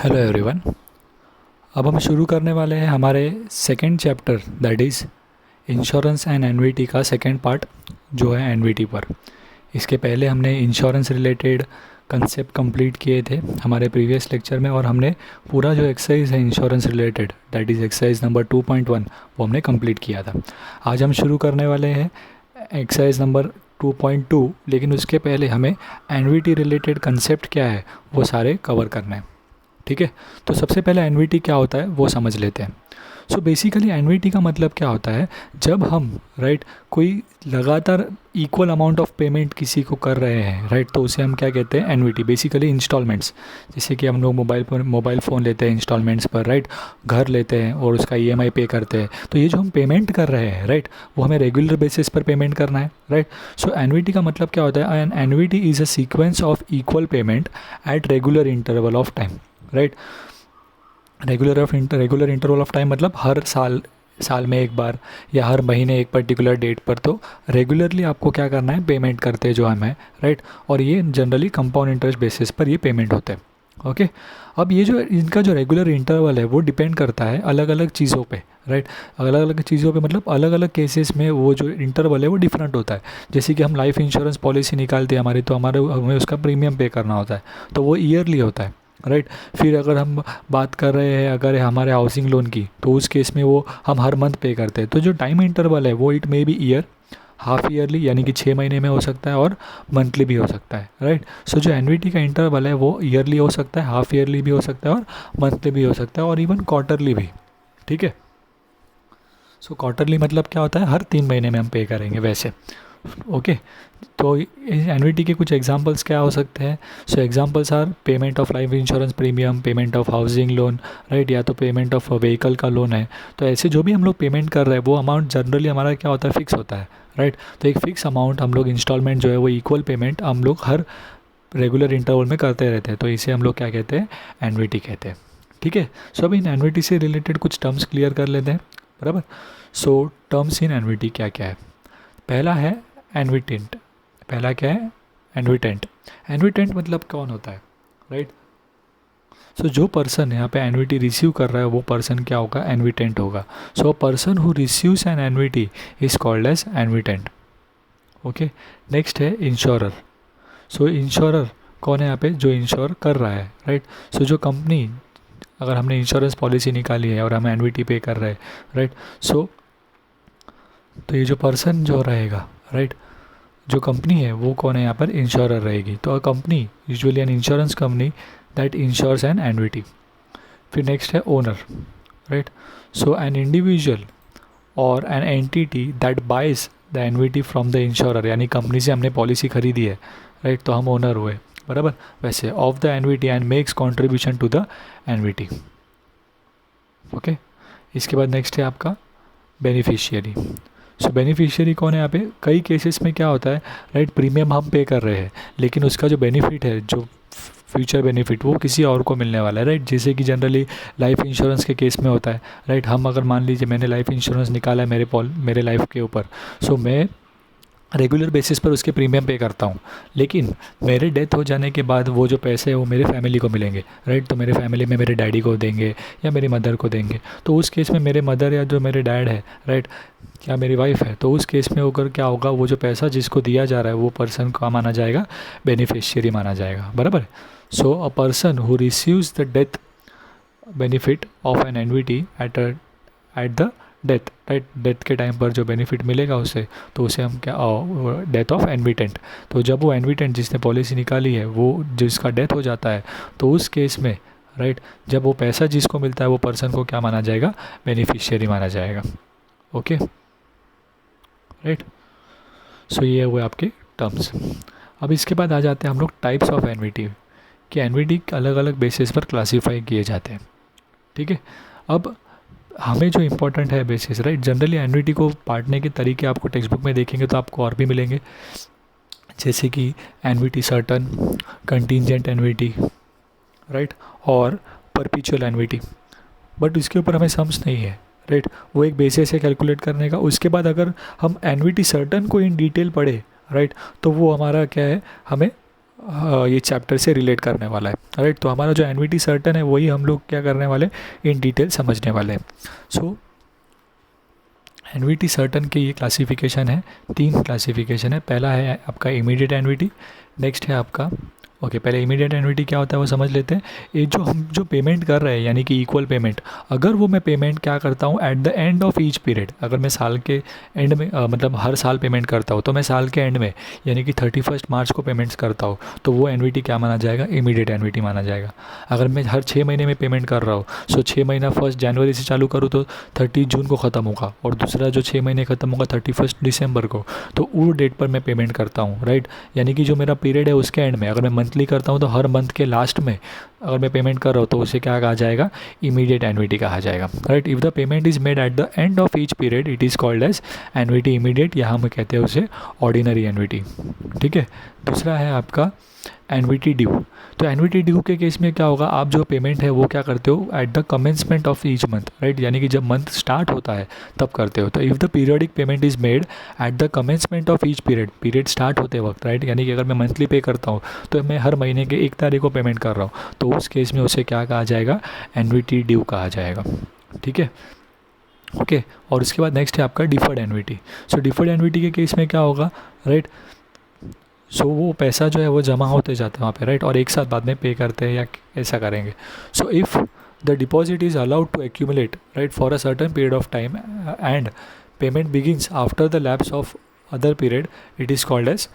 Hello everyone. अब हम शुरू करने वाले हैं हमारे second chapter that is insurance and NVT का सेकंड पार्ट जो है एनवीटी पर। इसके पहले हमने इंश्योरेंस रिलेटेड कंसेप्ट कंप्लीट किए थे हमारे प्रीवियस लेक्चर में, और हमने पूरा जो एक्सरसाइज है insurance related that is exercise number 2.1 वो हमने कंप्लीट किया था। आज हम शुरू करने वाले हैं एक्सरसाइज नंबर 2.2, लेकिन उसके पहले हमें एनवीटी रिलेटेड कंसेप्ट क्या है वो सारे कवर करना है। ठीक है, तो सबसे पहले एनवीटी क्या होता है वो समझ लेते हैं। सो बेसिकली एनवीटी का मतलब क्या होता है, जब हम कोई लगातार इक्वल अमाउंट ऑफ पेमेंट किसी को कर रहे हैं तो उसे हम क्या कहते हैं, एनवीटी। बेसिकली इंस्टॉलमेंट्स, जैसे कि हम लोग मोबाइल फ़ोन लेते हैं इंस्टॉलमेंट्स पर, घर लेते हैं और उसका ईएमआई पे करते हैं। तो ये जो हम पेमेंट कर रहे हैं वो हमें रेगुलर बेसिस पर पेमेंट करना है। सो एनवीटी का मतलब क्या होता है, an annuity is a sequence of equal payment at regular interval of time. Regular interval of time मतलब हर साल में एक बार या हर महीने एक पर्टिकुलर डेट पर। तो रेगुलरली आपको क्या करना है, पेमेंट करते हैं जो हमें, और ये जनरली कंपाउंड इंटरेस्ट बेसिस पर ये पेमेंट होते हैं। ओके, अब ये जो इनका जो रेगुलर इंटरवल है वो डिपेंड करता है अलग अलग चीज़ों पे। अलग अलग चीज़ों पे मतलब अलग अलग केसेस में वो जो इंटरवल है वो डिफरेंट होता है। जैसे कि हम लाइफ इंश्योरेंस पॉलिसी निकालते हैं हमारी, तो हमें उसका प्रीमियम पे करना होता है, तो वो ईयरली होता है। फिर अगर हम बात कर रहे हैं अगर हमारे हाउसिंग लोन की, तो उस केस में वो हम हर मंथ पे करते हैं। तो जो टाइम इंटरवल है वो it may be year, half yearly यानी कि 6 महीने में हो सकता है, और मंथली भी हो सकता है। सो जो एनवीटी का इंटरवल है वो ईयरली हो सकता है, हाफ ईयरली भी हो सकता है, और मंथली भी हो सकता है, और इवन क्वार्टरली भी। ठीक है, सो क्वार्टरली मतलब क्या होता है, हर 3 महीने में हम पे करेंगे वैसे। ओके, तो एनवीटी के कुछ एग्जांपल्स क्या हो सकते हैं। So examples are payment of life insurance premium, payment of housing loan, या तो पेमेंट ऑफ व्हीकल का लोन है। तो ऐसे जो भी हम लोग पेमेंट कर रहे हैं वो अमाउंट जनरली हमारा क्या होता है, फिक्स होता है। तो एक फिक्स अमाउंट हम लोग इंस्टॉलमेंट जो है वो इक्वल पेमेंट हम लोग हर रेगुलर इंटरवल में करते रहते हैं। तो इसे हम लोग क्या कहते हैं, एनवीटी कहते हैं। ठीक है, सो अब इन एनवीटी से रिलेटेड कुछ टर्म्स क्लियर कर लेते हैं, बराबर। सो टर्म्स इन एनवीटी क्या क्या है। पहला है एनविटेंट। पहला क्या है, एनविटेंट। एनविटेंट मतलब कौन होता है, सो जो पर्सन यहाँ पे एनविटी रिसीव कर रहा है वो पर्सन क्या होगा, एनविटेंट होगा। So a person who receives an annuity is called as annuitant. Okay, next है इंश्योरर। सो इंश्योरर कौन है यहाँ पे, जो इंश्योर कर रहा है। सो जो कंपनी, अगर हमने इंश्योरेंस पॉलिसी निकाली है और हम एनविटी पे कर रहे हैं, सो तो ये जो पर्सन जो रहेगा, जो कंपनी है वो कौन है यहाँ पर, इंश्योरर रहेगी। तो a company usually an insurance company that insures an annuity. फिर नेक्स्ट है ओनर। सो एन इंडिविजुअल और an entity that buys the annuity from the insurer, यानी कंपनी से हमने पॉलिसी खरीदी है, तो हम ओनर हुए, बराबर। वैसे of the annuity and makes contribution to the annuity. Okay, इसके बाद नेक्स्ट है आपका बेनिफिशियरी। सो बेनिफिशियरी कौन है यहाँ पे, कई केसेस में क्या होता है, प्रीमियम हम पे कर रहे हैं लेकिन उसका जो बेनिफिट है, जो फ्यूचर बेनिफिट, वो किसी और को मिलने वाला है। जैसे कि जनरली लाइफ इंश्योरेंस के केस में होता है। हम अगर मान लीजिए मैंने लाइफ इंश्योरेंस निकाला है मेरे लाइफ के ऊपर, सो मैं रेगुलर बेसिस पर उसके प्रीमियम पे करता हूँ, लेकिन मेरे डेथ हो जाने के बाद वो जो पैसे हैं वो मेरे फैमिली को मिलेंगे। तो मेरे फैमिली में मेरे डैडी को देंगे या मेरी मदर को देंगे। तो उस केस में मेरे मदर या जो मेरे डैड है, या मेरी वाइफ है, तो उस केस में होकर क्या होगा, वो जो पैसा जिसको दिया जा रहा है वो पर्सन का माना जाएगा, बेनिफिशियरी माना जाएगा, बराबर। So a person who receives the death benefit of an annuity at the death, death के टाइम पर जो बेनिफिट मिलेगा उसे, तो उसे हम क्या, डेथ ऑफ एनविटेंट। तो जब वो एनविटेंट जिसने पॉलिसी निकाली है वो जिसका डेथ हो जाता है, तो उस केस में जब वो पैसा जिसको मिलता है वो पर्सन को क्या माना जाएगा, बेनिफिशियरी माना जाएगा। ओके, सो ये हुए आपके टर्म्स। अब इसके बाद आ जाते हैं हम लोग टाइप्स ऑफ एनविटी, कि एनविटी अलग अलग बेसिस पर क्लासीफाई किए जाते हैं। ठीक है, अब हमें जो इम्पोर्टेंट है बेसिस, जनरली एनविटी को बांटने के तरीके आपको टेक्स्ट बुक में देखेंगे तो आपको और भी मिलेंगे, जैसे कि एनविटी सर्टन, कंटिंजेंट एनविटी, और परपिचुअल एनविटी। बट इसके ऊपर हमें सम्स नहीं है, वो एक बेसिस है कैलकुलेट करने का। उसके बाद अगर हम एनविटी सर्टन को इन डिटेल पढ़े, तो वो हमारा क्या है, हमें ये चैप्टर से रिलेट करने वाला है, राइट। तो हमारा जो एनवीटी सर्टन है वही हम लोग क्या करने वाले इन डिटेल समझने वाले हैं। सो एनवीटी सर्टन के ये क्लासिफिकेशन है, 3 क्लासिफिकेशन है। पहला है आपका इमीडिएट एनवीटी, नेक्स्ट है आपका पहले इमीडिएट एनवीटी क्या होता है वो समझ लेते हैं। ये जो हम जो पेमेंट कर रहे हैं यानी कि इक्वल पेमेंट, अगर वो मैं पेमेंट क्या करता हूँ eight the end of each period, अगर मैं साल के एंड में मतलब हर साल पेमेंट करता हूँ, तो मैं साल के एंड में यानी कि 31 मार्च को पेमेंट्स करता हूँ, तो वो एनवीटी क्या माना जाएगा, इमीडिएट एनवीटी माना जाएगा। अगर मैं हर 6 महीने में पेमेंट कर रहा हूँ, सो 6 महीना 1 जनवरी से चालू करूँ तो 30 जून को ख़त्म होगा, और दूसरा जो 6 महीने ख़त्म होगा 31 दिसंबर को, तो वो डेट पर मैं पेमेंट करता हूँ, राइट। यानी कि जो मेरा पीरियड है उसके एंड में, अगर मैं मंथली करता हूँ तो हर मंथ के लास्ट में अगर मैं पेमेंट कर रहा हूँ तो उसे क्या कहा जाएगा, इमीडिएट एनवीटी कहा जाएगा, right. If the payment is made at the end of each period it is called as annuity immediate, या हम कहते हैं उसे ऑर्डिनरी एनवीटी, ठीक है। दूसरा है आपका एनवीटी ड्यू। तो एनवीटी ड्यू के केस में क्या होगा, आप जो पेमेंट है वो क्या करते हो at the commencement of each month, right, यानी कि जब मंथ स्टार्ट होता है तब करते हो। तो if the periodic payment is made at the commencement of each period start होते वक्त, राइट, यानी कि अगर मैं मंथली पे करता हूँ तो मैं हर महीने के 1 तारीख को पेमेंट कर रहा हूँ, तो उस केस में उसे क्या कहा जाएगा, एनवीटी ड्यू कहा जाएगा, ठीक है। ओके, और उसके बाद नेक्स्ट है आपका डिफर्ड एनवीटी। सो डिफर्ड एनवीटी के केस में क्या होगा, राइट, सो वो पैसा जो है वो जमा होते जाता है वहाँ पे, राइट, और एक साथ बाद में पे करते हैं या ऐसा करेंगे। So if the deposit is allowed to accumulate, right, for a certain period of time and payment begins after the lapse of other period, it is called as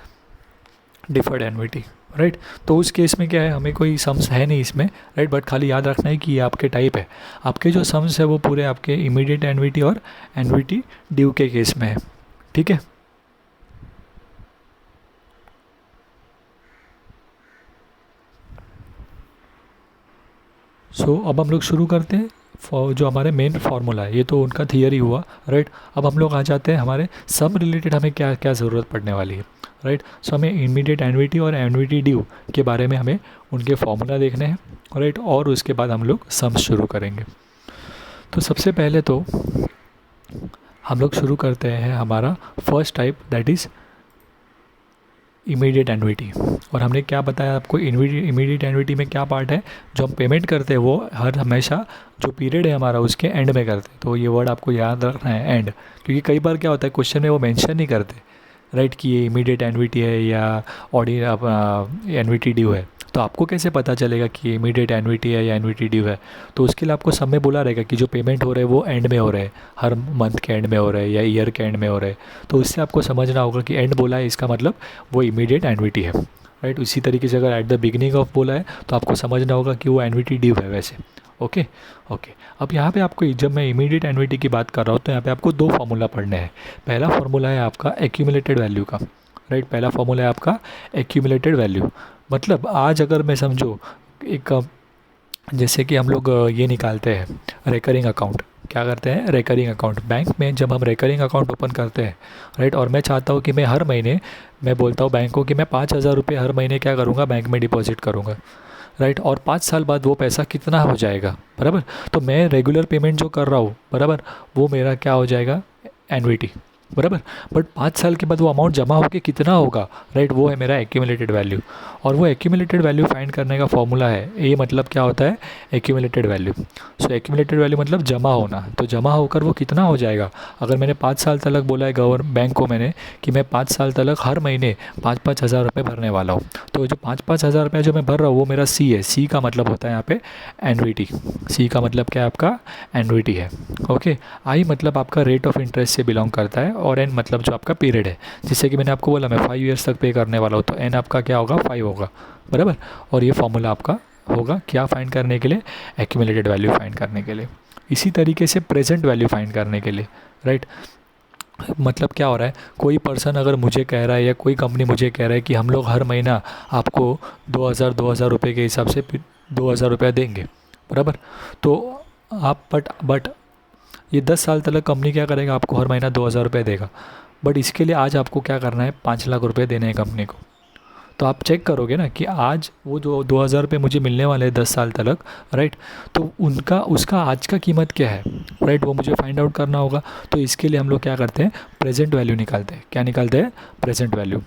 deferred annuity, right. तो उस case में क्या है, हमें कोई sums है नहीं इसमें, राइट, बट खाली याद रखना है कि ये आपके टाइप है। आपके जो सम्स है वो पूरे आपके इमीडिएट एनवीटी और एनवीटी ड्यू के केस में है, ठीक है। अब हम लोग शुरू करते हैं जो हमारे मेन फार्मूला है, ये तो उनका थियरी हुआ, राइट। अब हम लोग आ जाते हैं हमारे सम रिलेटेड हमें क्या क्या ज़रूरत पड़ने वाली है, राइट। सो हमें इमीडिएट एनवीटी और एनवीटी ड्यू के बारे में हमें उनके फार्मूला देखने हैं, राइट, और उसके बाद हम लोग सम्स शुरू करेंगे। तो सबसे पहले तो हम लोग शुरू करते हैं हमारा first type, that is immediate NVT. और हमने क्या बताया आपको, इमीडिएट एनवीटी में क्या पार्ट है, जो हम पेमेंट करते हैं वो हर हमेशा जो पीरियड है हमारा उसके एंड में करते हैं। तो ये वर्ड आपको याद रखना है, एंड, क्योंकि कई बार क्या होता है क्वेश्चन में वो मेंशन नहीं करते, राइट, कि ये इमीडिएट एनवीटी है या एनवीटी ड्यू है। तो आपको कैसे पता चलेगा कि इमीडिएट एनवीटी है या एनवीटी ड्यू है, तो उसके लिए आपको सब में बोला रहेगा कि जो पेमेंट हो रहे हैं वो एंड में हो रहे हैं, हर मंथ के एंड में हो रहे हैं या ईयर के एंड में हो रहे हैं। तो इससे आपको समझना होगा कि एंड बोला है इसका मतलब वो इमीडिएट एनवीटी है, राइट। उसी तरीके से अगर एट द बिगिनिंग ऑफ बोला है तो आपको समझना होगा कि वो एनवीटी ड्यू है वैसे, ओके। अब यहाँ पे आपको, जब मैं इमीडिएट एनवीटी की बात कर रहा हूँ तो यहाँ पे आपको 2 फार्मूला पढ़ने हैं। पहला फार्मूला है आपका एक्यूमुलेटेड वैल्यू का, राइट, पहला फार्मूला है आपका एक्यूमुलेटेड वैल्यू। मतलब आज अगर मैं समझो एक जैसे कि हम लोग ये निकालते हैं रेकरिंग अकाउंट, क्या करते हैं, रेकरिंग अकाउंट। बैंक में जब हम रेकरिंग अकाउंट ओपन करते हैं, राइट, और मैं चाहता हूँ कि मैं हर महीने, मैं बोलता हूँ बैंक को कि मैं 5,000 रुपये हर महीने क्या करूँगा, बैंक में डिपॉजिट करूँगा, राइट, और 5 साल बाद वो पैसा कितना हो जाएगा, बराबर। तो मैं रेगुलर पेमेंट जो कर रहा हूँ, बराबर, वो मेरा क्या हो जाएगा, एनवीटी, बराबर। बट 5 साल के बाद वो अमाउंट जमा होकर कितना होगा, राइट, वो है मेरा एक्यूमुलेटेड वैल्यू। और वो एक्यूमुलेटेड वैल्यू फाइंड करने का फॉर्मूला है, ये मतलब क्या होता है, एक्यूमुलेटेड वैल्यू। सो एक्यूमुलेटेड वैल्यू मतलब जमा होना, तो जमा होकर वो कितना हो जाएगा। अगर मैंने 5 साल तक बोला है बैंक को मैंने कि मैं 5 साल तक हर महीने 5-5 हज़ार रुपये भरने वाला हूँ, तो जो 5-5 हज़ार रुपये जो मैं भर रहा हूँ वो मेरा सी है। सी का मतलब होता है यहाँ पे एनवीटी। सी का मतलब क्या है आपका, एनवीटी है, ओके। आई मतलब आपका रेट ऑफ इंटरेस्ट से बिलोंग करता है, और एन मतलब जो आपका पीरियड है, जिससे कि मैंने आपको बोला मैं 5 ईयर्स तक पे करने वाला हूँ, तो एन आपका क्या होगा, 5 होगा, बराबर। और ये फॉर्मूला आपका होगा क्या फाइंड करने के लिए, एक्यूमुलेटेड वैल्यू फाइंड करने के लिए। इसी तरीके से प्रेजेंट वैल्यू फाइंड करने के लिए, राइट, मतलब क्या हो रहा है, कोई पर्सन अगर मुझे कह रहा है या कोई कंपनी मुझे कह रहा है कि हम लोग हर महीना आपको 2,000 रुपये के हिसाब से 2,000 रुपया देंगे, बराबर। तो आप बट ये 10 साल तक कंपनी क्या करेगा, आपको हर महीना 2,000 रुपये देगा। बट इसके लिए आज आपको क्या करना है, 5 लाख रुपए देने हैं कंपनी को। तो आप चेक करोगे ना कि आज वो जो 2,000 रुपये मुझे मिलने वाले हैं 10 साल तक, राइट, तो उसका आज का कीमत क्या है, राइट, वो मुझे फाइंड आउट करना होगा। तो इसके लिए हम लोग क्या करते हैं, प्रेजेंट वैल्यू निकालते हैं। क्या निकालते हैं, present value.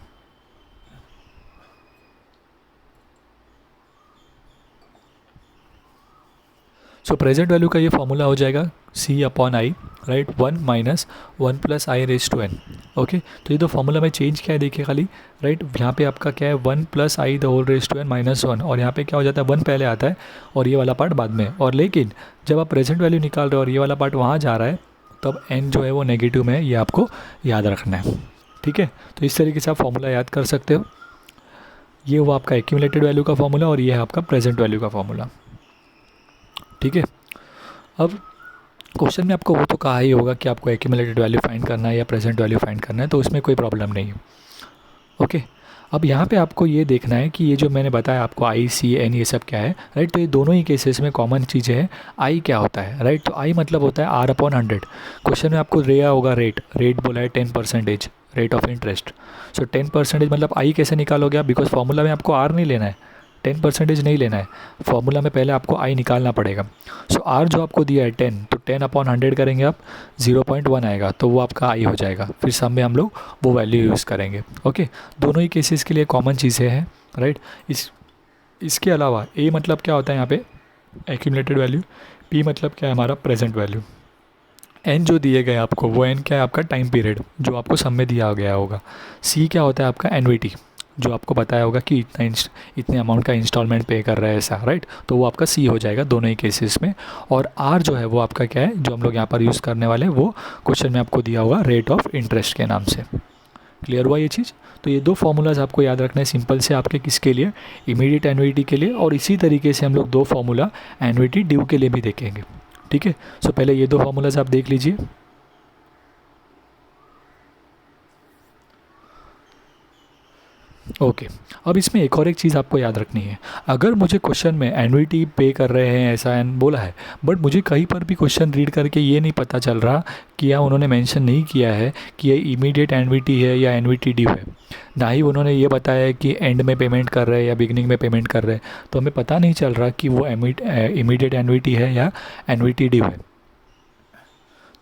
So present value का ये फॉर्मूला हो जाएगा C upon I, right, 1 minus 1 plus I raise to n. Okay, तो ये तो फॉर्मूला में चेंज क्या है देखिए खाली, राइट, यहाँ पे आपका क्या है 1 plus i the whole raise to n minus 1, और यहाँ पे क्या हो जाता है 1 पहले आता है और ये वाला पार्ट बाद में। और लेकिन जब आप प्रेजेंट वैल्यू निकाल रहे हो और ये वाला पार्ट वहाँ जा रहा है, तब एन जो है वो नेगेटिव में है, ये आपको याद रखना है। ठीक है, तो इस तरीके से आप फॉर्मूला याद कर सकते हो। ये हुआ आपका एक्यूमुलेटेड वैल्यू का फॉर्मूला और ये है आपका प्रेजेंट वैल्यू का फॉर्मूला। ठीक है, अब क्वेश्चन में आपको वो तो कहा ही होगा कि आपको एक्यूमुलेटेड वैल्यू फाइंड करना है या प्रेजेंट वैल्यू फाइंड करना है, तो उसमें कोई प्रॉब्लम नहीं है। ओके, अब यहाँ पे आपको ये देखना है कि ये जो मैंने बताया आपको आई सी एन ये सब क्या है, राइट, तो ये दोनों ही केसेस में कॉमन चीज़ें हैं। आई क्या होता है, राइट, तो आई मतलब होता है आर अपॉन 100। क्वेश्चन में आपको दिया होगा रेट, रेट बोला है 10%, रेट ऑफ इंटरेस्ट। सो 10% मतलब आई कैसे निकालोगे आप, बिकॉज फार्मूला में आपको आर नहीं लेना है, 10% नहीं लेना है, फार्मूला में पहले आपको आई निकालना पड़ेगा। सो आर जो आपको दिया है 10, तो 10 अपॉन 100 करेंगे आप, 0.1 आएगा, तो वो आपका आई हो जाएगा। फिर सम में हम लोग वो वैल्यू यूज़ करेंगे। ओके, दोनों ही केसेस के लिए कॉमन चीज़ें हैं, राइट। इसके अलावा ए मतलब क्या होता है यहाँ पे एक्यूमुलेटेड वैल्यू, पी मतलब क्या है हमारा प्रेजेंट वैल्यू, एन जो दिए गए आपको वो एन क्या है आपका टाइम पीरियड जो आपको सम में दिया गया होगा। सी क्या होता है आपका एनवीटी जो आपको बताया होगा कि इतने अमाउंट का इंस्टॉलमेंट पे कर रहा है ऐसा, राइट, तो वो आपका सी हो जाएगा दोनों ही केसेस में। और आर जो है वो आपका क्या है जो हम लोग यहाँ पर यूज़ करने वाले हैं, वो क्वेश्चन में आपको दिया होगा रेट ऑफ इंटरेस्ट के नाम से। क्लियर हुआ ये चीज़। तो ये दो फार्मूलाज आपको याद रखना है सिंपल से आपके किसके लिए, इमीडिएट एनवीटी के लिए, और इसी तरीके से हम लोग दो फार्मूला एनवीटी ड्यू के लिए भी देखेंगे। ठीक है, सो पहले ये दो फार्मूलाज आप देख लीजिए। ओके, अब इसमें एक और एक चीज़ आपको याद रखनी है। अगर मुझे क्वेश्चन में एनुइटी पे कर रहे हैं ऐसा एन बोला है, बट मुझे कहीं पर भी क्वेश्चन रीड करके ये नहीं पता चल रहा कि या उन्होंने मेंशन नहीं किया है कि ये इमीडिएट एनुइटी है या एनुइटी ड्यू है, ना ही उन्होंने ये बताया है कि एंड में पेमेंट कर रहे हैं या बिगनिंग में पेमेंट कर रहे हैं, तो हमें पता नहीं चल रहा कि वो इमीडिएट एनुइटी है या एनुइटी ड्यू है।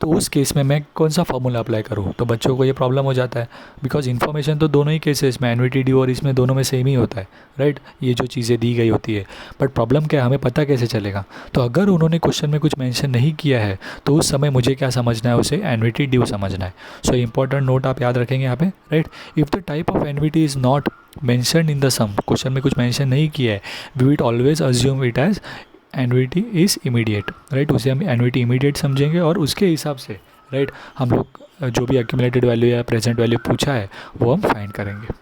तो उस केस में मैं कौन सा फार्मूला अप्लाई करूँ, तो बच्चों को ये प्रॉब्लम हो जाता है, बिकॉज इन्फॉर्मेशन तो दोनों ही केसेस में एनुइटी ड्यू और इसमें दोनों में सेम ही होता है, राइट, ये जो चीज़ें दी गई होती है, बट प्रॉब्लम क्या है हमें पता कैसे चलेगा। तो अगर उन्होंने क्वेश्चन में कुछ मेंशन नहीं किया है तो उस समय मुझे क्या समझना है, उसे एनुइटी ड्यू समझना है। सो इंपॉर्टेंट नोट आप याद रखेंगे यहाँ पे, right, if the type of annuity is not mention in the sum, question में कुछ मेंशन नहीं किया है, we will always assume it as annuity is immediate, right, उसे हम एनुइटी इमीडिएट समझेंगे और उसके हिसाब से, राइट, हम लोग जो भी एक्यूमुलेटेड वैल्यू या प्रेजेंट वैल्यू पूछा है वो हम फाइंड करेंगे।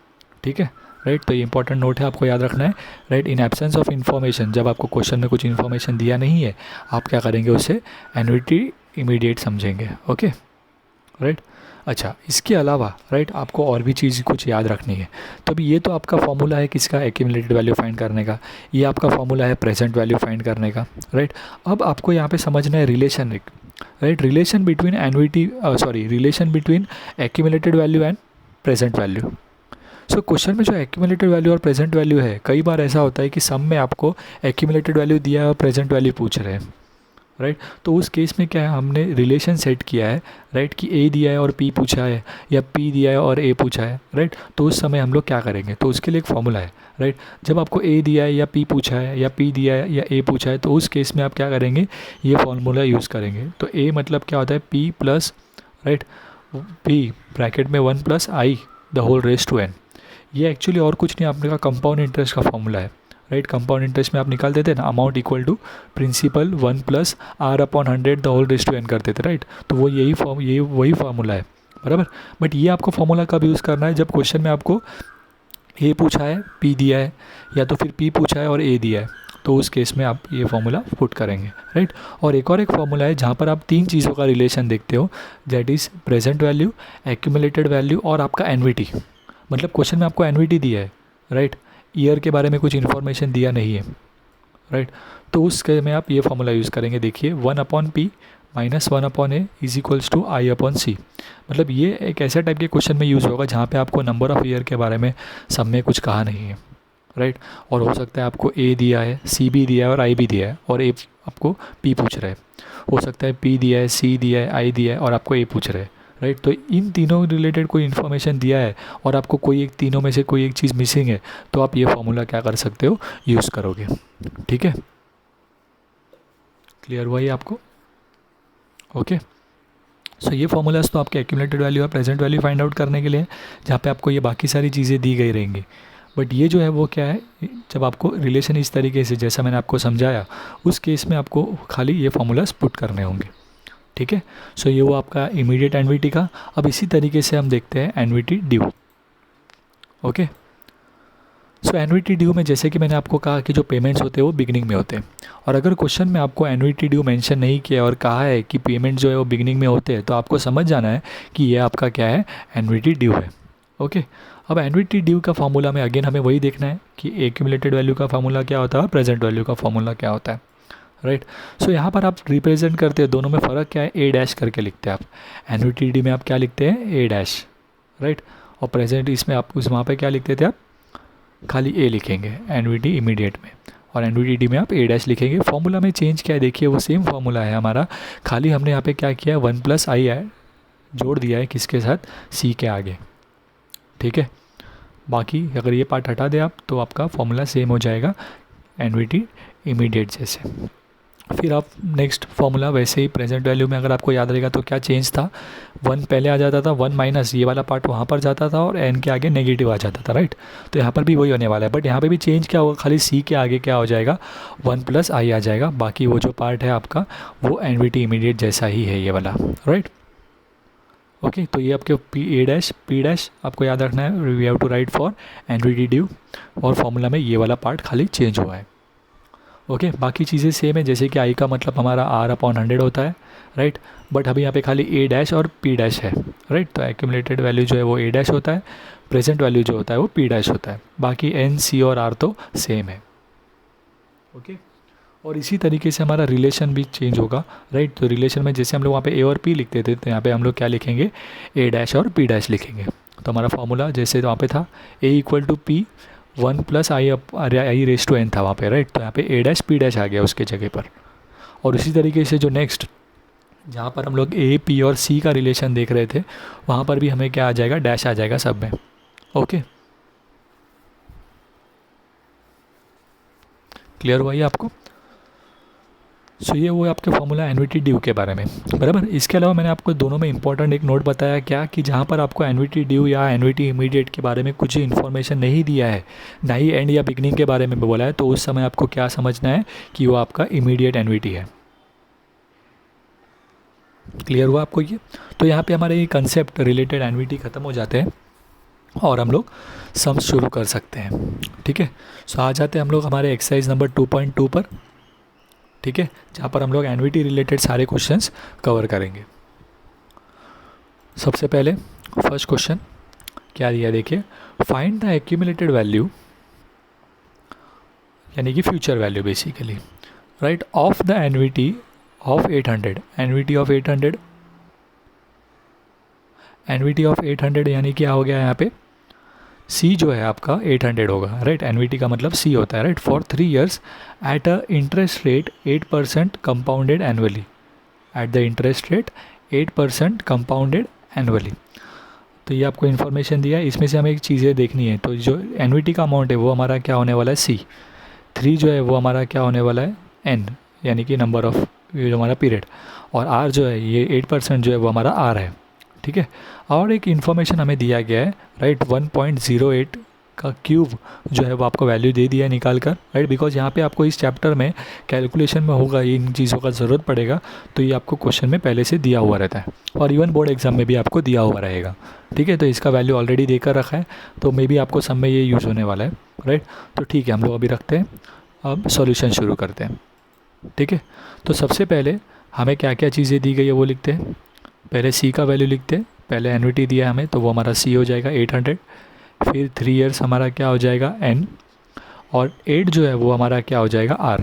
ठीक है, राइट, तो ये इंपॉर्टेंट नोट है, आपको याद रखना है, right. In absence of information, जब आपको क्वेश्चन में कुछ इन्फॉर्मेशन दिया नहीं है, आप क्या करेंगे, उसे एनुइटी इमीडिएट समझेंगे। Okay, right. अच्छा, इसके अलावा, राइट, आपको और भी चीज़ कुछ याद रखनी है। तो अभी ये तो आपका फॉर्मूला है किसका, एक्यूमुलेटेड वैल्यू फाइंड करने का, ये आपका फॉर्मूला है प्रेजेंट वैल्यू फाइंड करने का, राइट। अब आपको यहाँ पे समझना है relation, right, relation between annuity relation between accumulated value and present value. So question में जो एक्यूमुलेटेड वैल्यू और प्रेजेंट वैल्यू है, कई बार ऐसा होता है कि सम में आपको एक्यूमुलेटेड वैल्यू दिया है और प्रेजेंट वैल्यू पूछ रहे हैं, राइट, तो उस केस में क्या है, हमने रिलेशन सेट किया है, राइट, कि ए दिया है और पी पूछा है या पी दिया है और ए पूछा है, राइट, तो उस समय हम लोग क्या करेंगे, तो उसके लिए एक फॉर्मूला है, राइट। जब आपको ए दिया है या पी पूछा है या पी दिया है या ए पूछा है, तो उस केस में आप क्या करेंगे, ये फॉर्मूला यूज़ करेंगे। तो ए मतलब क्या होता है p plus, right, p bracket में 1 plus i the whole raise to n. ये एक्चुअली और कुछ नहीं, आपने का कंपाउंड इंटरेस्ट का फॉर्मूला है, राइट। कंपाउंड इंटरेस्ट में आप निकाल देते हैं ना, amount equal to principal 1 plus r upon 100 the whole raise to n करते थे, राइट। तो वो यही वही फार्मूला है, बराबर। बट ये आपको फार्मूला कब यूज़ करना है, जब क्वेश्चन में आपको ए पूछा है, पी दिया है, या तो फिर पी पूछा है और ए दिया है, तो उस केस में आप ये फार्मूला पुट करेंगे, राइट। और एक फार्मूला है जहाँ पर आप तीन चीज़ों का रिलेशन देखते हो, that is present value, accumulated value और आपका एनवीटी। मतलब क्वेश्चन में आपको एनवीटी दिया है, राइट, ईयर के बारे में कुछ इन्फॉर्मेशन दिया नहीं है, राइट, तो उस केस में आप ये फार्मूला यूज़ करेंगे। देखिए 1 upon P minus 1 upon A is equals to I upon C. मतलब ये एक ऐसे टाइप के क्वेश्चन में यूज़ होगा जहाँ पे आपको नंबर ऑफ़ ईयर के बारे में सब में कुछ कहा नहीं है, राइट। और हो सकता है आपको ए दिया है, सी भी दिया है और आई भी दिया है, और ए आपको पी पूछ रहे हैं। हो सकता है पी दिया है, सी दिया है, आई दिया है और आपको ए पूछ रहे हैं, राइट। तो इन तीनों रिलेटेड कोई इन्फॉर्मेशन दिया है और आपको कोई एक तीनों में से कोई एक चीज़ मिसिंग है, तो आप ये फार्मूला क्या कर सकते हो, यूज़ करोगे। ठीक है, क्लियर हुआ ये आपको? ओके, सो ये फॉर्मूलाज तो आपके एक्यूमुलेटेड वैल्यू और प्रेजेंट वैल्यू फाइंड आउट करने के लिए है, जहाँ पे आपको ये बाकी सारी चीज़ें दी गई रहेंगी। बट ये जो है वो क्या है, जब आपको रिलेशन इस तरीके से जैसा मैंने आपको समझाया, उस केस में आपको खाली ये फार्मूलाज पुट करने होंगे। ठीक है, सो ये वो आपका इमीडिएट एनवीटी का। अब इसी तरीके से हम देखते हैं एनवीटी ड्यू। ओके, सो एनवीटी ड्यू में जैसे कि मैंने आपको कहा कि जो पेमेंट्स होते हैं वो बिगनिंग में होते हैं, और अगर क्वेश्चन में आपको एनवीटी ड्यू मेंशन नहीं किया और कहा है कि पेमेंट जो है वो बिगनिंग में होते हैं, तो आपको समझ जाना है कि ये आपका क्या है, एनवीटी ड्यू है। ओके, अब एनवीटी ड्यू का फार्मूला में अगेन हमें वही देखना है कि एक्यूमुलेटेड वैल्यू का फार्मूला क्या होता है, प्रेजेंट वैल्यू का फार्मूला क्या होता है, राइट। सो यहाँ पर आप रिप्रेजेंट करते हैं, दोनों में फ़र्क क्या है, ए डैश करके लिखते हैं आप। एनवीटी डी में आप क्या लिखते हैं, ए डैश, राइट, और प्रेजेंट इसमें आप उस वहाँ पे क्या लिखते थे आप, खाली ए लिखेंगे एनवीटी इमीडिएट में, और एनवीटी डी में आप ए डैश लिखेंगे। फॉर्मूला में चेंज क्या है, देखिए वो सेम फॉर्मूला है हमारा, खाली हमने यहाँ पे क्या किया, 1+i जोड़ दिया है किसके साथ, सी के आगे। ठीक है, बाकी अगर ये पार्ट हटा दें आप तो आपका फॉर्मूला सेम हो जाएगा एनवीटी इमीडिएट जैसे। फिर आप नेक्स्ट फार्मूला वैसे ही प्रेजेंट वैल्यू में अगर आपको याद रहेगा तो क्या चेंज था, 1 पहले आ जाता था, 1 माइनस ये वाला पार्ट वहाँ पर जाता था और n के आगे नेगेटिव आ जाता था, राइट। तो यहाँ पर भी वही होने वाला है, बट यहाँ पे भी चेंज क्या होगा, खाली c के आगे क्या हो जाएगा, 1+i आ जाएगा। बाकी वो जो पार्ट है आपका वो एनवीटी इमीडिएट जैसा ही है ये वाला, राइट। ओके, तो ये आपके पी डैश आपको याद रखना है, we have to write for annuity due, और फॉर्मूला में ये वाला पार्ट खाली चेंज हुआ है। ओके, बाकी चीज़ें सेम है, जैसे कि आई का मतलब हमारा R/100 होता है, राइट, बट अभी यहाँ पे खाली ए डैश और पी डैश है, राइट। तो एक्यूमुलेटेड वैल्यू जो है वो ए डैश होता है, प्रेजेंट वैल्यू जो होता है वो पी डैश होता है, बाकी एन, सी और आर तो सेम है। ओके, और इसी तरीके से हमारा रिलेशन भी चेंज होगा, राइट। तो रिलेशन में जैसे हम लोग वहाँ पे ए और पी लिखते थे, तो यहाँ पे हम लोग क्या लिखेंगे, ए डैश और पी डैश लिखेंगे। तो हमारा फॉर्मूला जैसे वहाँ पे था, ए इक्वल टू पी 1+i/n था वहाँ पे, राइट। तो यहाँ पे ए डैश पी डैश आ गया उसके जगह पर। और इसी तरीके से जो नेक्स्ट, जहाँ पर हम लोग ए, पी और सी का रिलेशन देख रहे थे, वहाँ पर भी हमें क्या आ जाएगा, डैश आ जाएगा सब में। ओके, क्लियर हुआ ये आपको? सो ये वो आपके फॉर्मूला एनवीटी ड्यू के बारे में, बराबर। इसके अलावा मैंने आपको दोनों में इंपॉर्टेंट एक नोट बताया क्या, कि जहाँ पर आपको एनवीटी ड्यू या एनवीटी इमीडिएट के बारे में कुछ इन्फॉर्मेशन नहीं दिया है, ना ही एंड या बिगनिंग के बारे में बोला है, तो उस समय आपको क्या समझना है कि वो आपका इमीडिएट एनवीटी है। क्लियर हुआ आपको ये? तो यहाँ पे हमारे ये कंसेप्ट रिलेटेड एनवीटी ख़त्म हो जाते हैं और हम लोग सम्स शुरू कर सकते हैं। ठीक है, सो आ जाते हैं हम लोग हमारे एक्सरसाइज नंबर 2.2 पर। ठीक है, जहाँ पर हम लोग एनवीटी रिलेटेड सारे क्वेश्चंस कवर करेंगे। सबसे पहले फर्स्ट क्वेश्चन क्या दिया, देखिए, फाइंड द एक्यूमुलेटेड वैल्यू, यानी कि future value basically, right, of the NVT of 800, NVT of 800, NVT of 800 यानी क्या हो गया यहाँ पे, सी जो है आपका 800 होगा, राइट। एनवीटी का मतलब सी होता है, right, for 3 years at a interest rate 8% compounded annually, at the interest rate 8% compounded annually. तो ये आपको इन्फॉर्मेशन दिया है, इसमें से हमें एक चीज़ें देखनी है। तो जो एनवीटी का अमाउंट है वो हमारा क्या होने वाला है, सी। 3 जो है वो हमारा क्या होने वाला है, एन, यानी कि नंबर ऑफ जो हमारा पीरियड, और आर जो है ये 8% जो है वो हमारा आर है। ठीक है, और एक इन्फॉर्मेशन हमें दिया गया है, राइट, 1.08 का क्यूब जो है वो आपको वैल्यू दे दिया है निकाल कर, राइट, बिकॉज यहाँ पे आपको इस चैप्टर में कैलकुलेशन में होगा, इन चीज़ों का ज़रूरत पड़ेगा, तो ये आपको क्वेश्चन में पहले से दिया हुआ रहता है, और इवन बोर्ड एग्जाम में भी आपको दिया हुआ रहेगा। ठीक है, तो इसका वैल्यू ऑलरेडी देकर रखा है, तो मे बी आपको सब में ये यूज़ होने वाला है, राइट। तो ठीक है, हम लोग अभी रखते हैं, अब सॉल्यूशन शुरू करते हैं। ठीक है, तो सबसे पहले हमें क्या क्या चीज़ें दी गई है वो लिखते हैं। पहले सी का वैल्यू लिखते हैं, पहले एनवीटी दिया है हमें, तो वो हमारा सी हो जाएगा 800, फिर 3 years हमारा क्या हो जाएगा, एन, और 8 जो है वो हमारा क्या हो जाएगा, आर।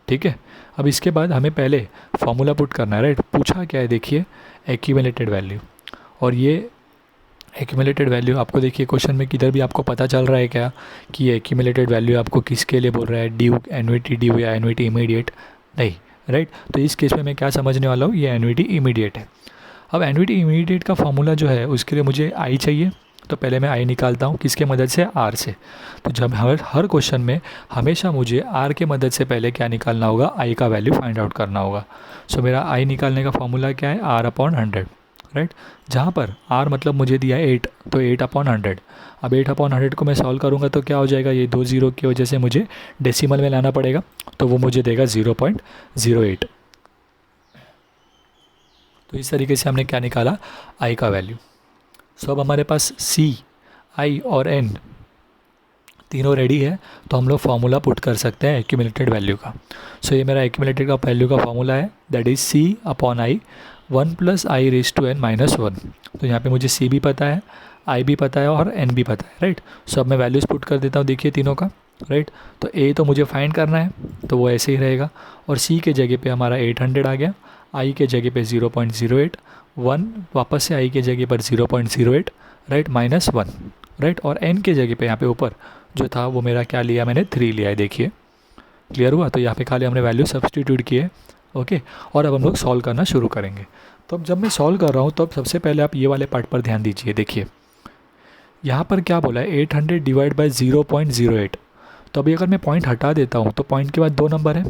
ठीक है, अब इसके बाद हमें पहले फॉर्मूला पुट करना है, राइट। पूछा क्या है, देखिए, एक्यूमुलेटेड वैल्यू, और ये एक्यूमुलेटेड वैल्यू आपको देखिए क्वेश्चन में किधर भी आपको पता चल रहा है क्या कि ये एक्यूमुलेटेड वैल्यू आपको किसके लिए बोल रहा है, ड्यू, एनवीटी ड्यू या एनवीटी इमीडिएट, नहीं, राइट। तो इस केस में मैं क्या समझने वाला हूँ, ये एनवीटी इमीडिएट है। अब एनवीटी इमीडिएट का फॉर्मूला जो है उसके लिए मुझे आई चाहिए, तो पहले मैं आई निकालता हूँ किसके मदद से, आर से। तो जब हर क्वेश्चन में हमेशा मुझे आर के मदद से पहले क्या निकालना होगा, आई का वैल्यू फाइंड आउट करना होगा। सो मेरा आई निकालने का फॉर्मूला क्या है, आर अपॉन 100, राइट। जहाँ पर आर मतलब मुझे दिया है 8, तो 8 अपॉन 100। अब 8 अपॉन 100 को मैं सॉल्व करूँगा तो क्या हो जाएगा, ये 2 जीरो की वजह से मुझे डेसिमल में लाना पड़ेगा, तो वो मुझे देगा 0.08। तो इस तरीके से हमने क्या निकाला, आई का वैल्यू। सो अब हमारे पास सी, आई और एन तीनों रेडी है, तो हम लोग फार्मूला पुट कर सकते हैं एक्यूमुलेटेड वैल्यू का। सो ये मेरा एक्यूमुलेटेड का वैल्यू का फार्मूला है, that is c upon i 1 + i⁻n−1। तो यहाँ पे मुझे सी भी पता है, आई भी पता है और एन भी पता है, राइट। सो अब मैं वैल्यूज़ पुट कर देता हूँ, देखिए तीनों का, राइट। तो ए तो मुझे फाइंड करना है, तो वो ऐसे ही रहेगा, और सी के जगह पे हमारा 800 आ गया, आई के जगह पे 0.08, 1 वापस से आई के जगह पर 0.08, राइट, -1, राइट। और एन के जगह पे यहाँ पे ऊपर जो था वो मेरा क्या लिया, मैंने 3 लिया है, देखिए क्लियर हुआ। तो यहाँ पे खाली हमने वैल्यू सब्सटीट्यूट किए, ओके। और अब हम लोग सॉल्व करना शुरू करेंगे। तो अब जब मैं सॉल्व कर रहा हूँ तो अब सबसे पहले आप ये वाले पार्ट पर ध्यान दीजिए, देखिए यहाँ पर क्या बोला है, 800 डिवाइड बाई 0.08। तो अभी अगर मैं पॉइंट हटा देता हूँ तो पॉइंट के बाद 2 नंबर है,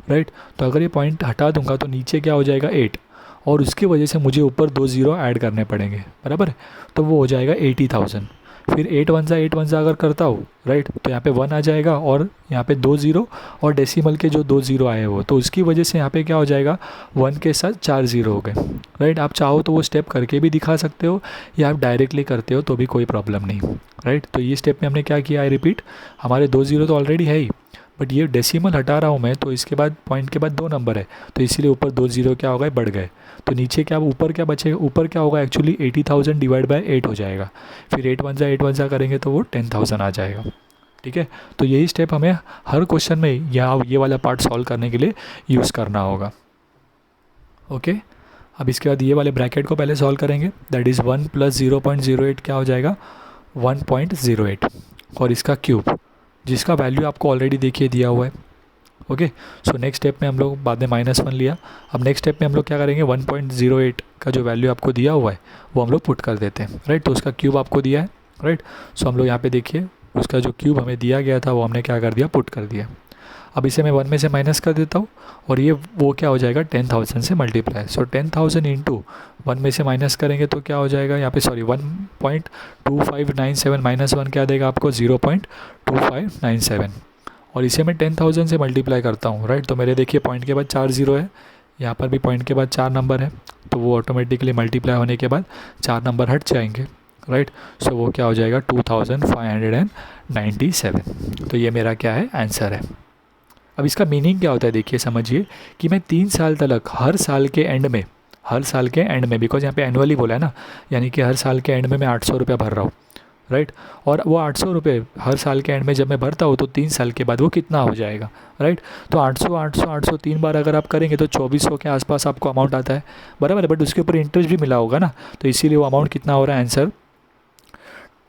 राइट। तो अगर ये पॉइंट हटा दूंगा तो नीचे क्या हो जाएगा, 8, और उसकी वजह से मुझे ऊपर 2 ज़ीरो ऐड करने पड़ेंगे, बराबर है। तो वो हो जाएगा 80,000। फिर 8 1 जा अगर करता हूँ, राइट, तो यहाँ पे 1 आ जाएगा, और यहाँ पे 2 ज़ीरो और डेसिमल के जो 2 ज़ीरो आए वो, तो उसकी वजह से यहाँ पे क्या हो जाएगा, 1 के साथ 4 ज़ीरो हो गए, राइट। आप चाहो तो वो स्टेप करके भी दिखा सकते हो, या आप डायरेक्टली करते हो तो भी कोई प्रॉब्लम नहीं, राइट। तो ये स्टेप में हमने क्या किया, आई रिपीट, हमारे 2 ज़ीरो तो ऑलरेडी है ही, बट ये डेसिमल हटा रहा हूँ मैं, तो इसके बाद पॉइंट के बाद 2 नंबर है, तो इसीलिए ऊपर 2 ज़ीरो क्या हो गए, बढ़ गए। तो नीचे क्या, ऊपर क्या बचेगा, ऊपर क्या होगा, एक्चुअली 80,000 डिवाइड बाय 8 हो जाएगा। फिर 8 1 करेंगे तो वो 10,000 आ जाएगा, ठीक है। तो यही स्टेप हमें हर क्वेश्चन में यहाँ ये वाला पार्ट सॉल्व करने के लिए यूज़ करना होगा, ओके। अब इसके बाद ये वाले ब्रैकेट को पहले सॉल्व करेंगे, दैट इज़ 1 + 0.08 क्या हो जाएगा, 1.08, और इसका क्यूब, जिसका वैल्यू आपको ऑलरेडी देखिए दिया हुआ है, ओके। सो नेक्स्ट स्टेप में हम लोग बाद में -1 लिया। अब नेक्स्ट स्टेप में हम लोग क्या करेंगे, 1.08 का जो वैल्यू आपको दिया हुआ है वो हम लोग पुट कर देते हैं, राइट। तो उसका क्यूब आपको दिया है, राइट। सो हम लोग यहाँ पे देखिए उसका जो क्यूब हमें दिया गया था वो हमने क्या कर दिया, पुट कर दिया। अब इसे मैं 1 में से माइनस कर देता हूँ, और ये वो क्या हो जाएगा, 10,000 से मल्टीप्लाई। सो 10,000 इंटू 1 में से माइनस करेंगे तो क्या हो जाएगा, यहाँ पे सॉरी 1.2597 -1 क्या देगा आपको, 0.2597, और इसे मैं 10,000 से मल्टीप्लाई करता हूँ, राइट। तो मेरे देखिए पॉइंट के बाद 4 ज़ीरो है, यहाँ पर भी पॉइंट के बाद 4 नंबर है, तो वो ऑटोमेटिकली मल्टीप्लाई होने के बाद 4 नंबर हट जाएंगे, राइट। सो वो क्या हो जाएगा, 2597। तो ये मेरा क्या है, आंसर है। अब इसका मीनिंग क्या होता है, देखिए समझिए कि मैं 3 साल तक हर साल के एंड में, बिकॉज यहाँ पे एनुअली बोला है ना, यानी कि हर साल के एंड में मैं 800 रुपया भर रहा हूँ, राइट। और वो 800 रुपये हर साल के एंड में जब मैं भरता हूँ तो 3 साल के बाद वो कितना हो जाएगा, राइट। तो 800 800 800 3 बार अगर आप करेंगे तो 2400 के आसपास आपको अमाउंट आता है, बराबर है। बट उसके ऊपर इंटरेस्ट भी मिला होगा ना, तो इसीलिए वो अमाउंट कितना हो रहा है, आंसर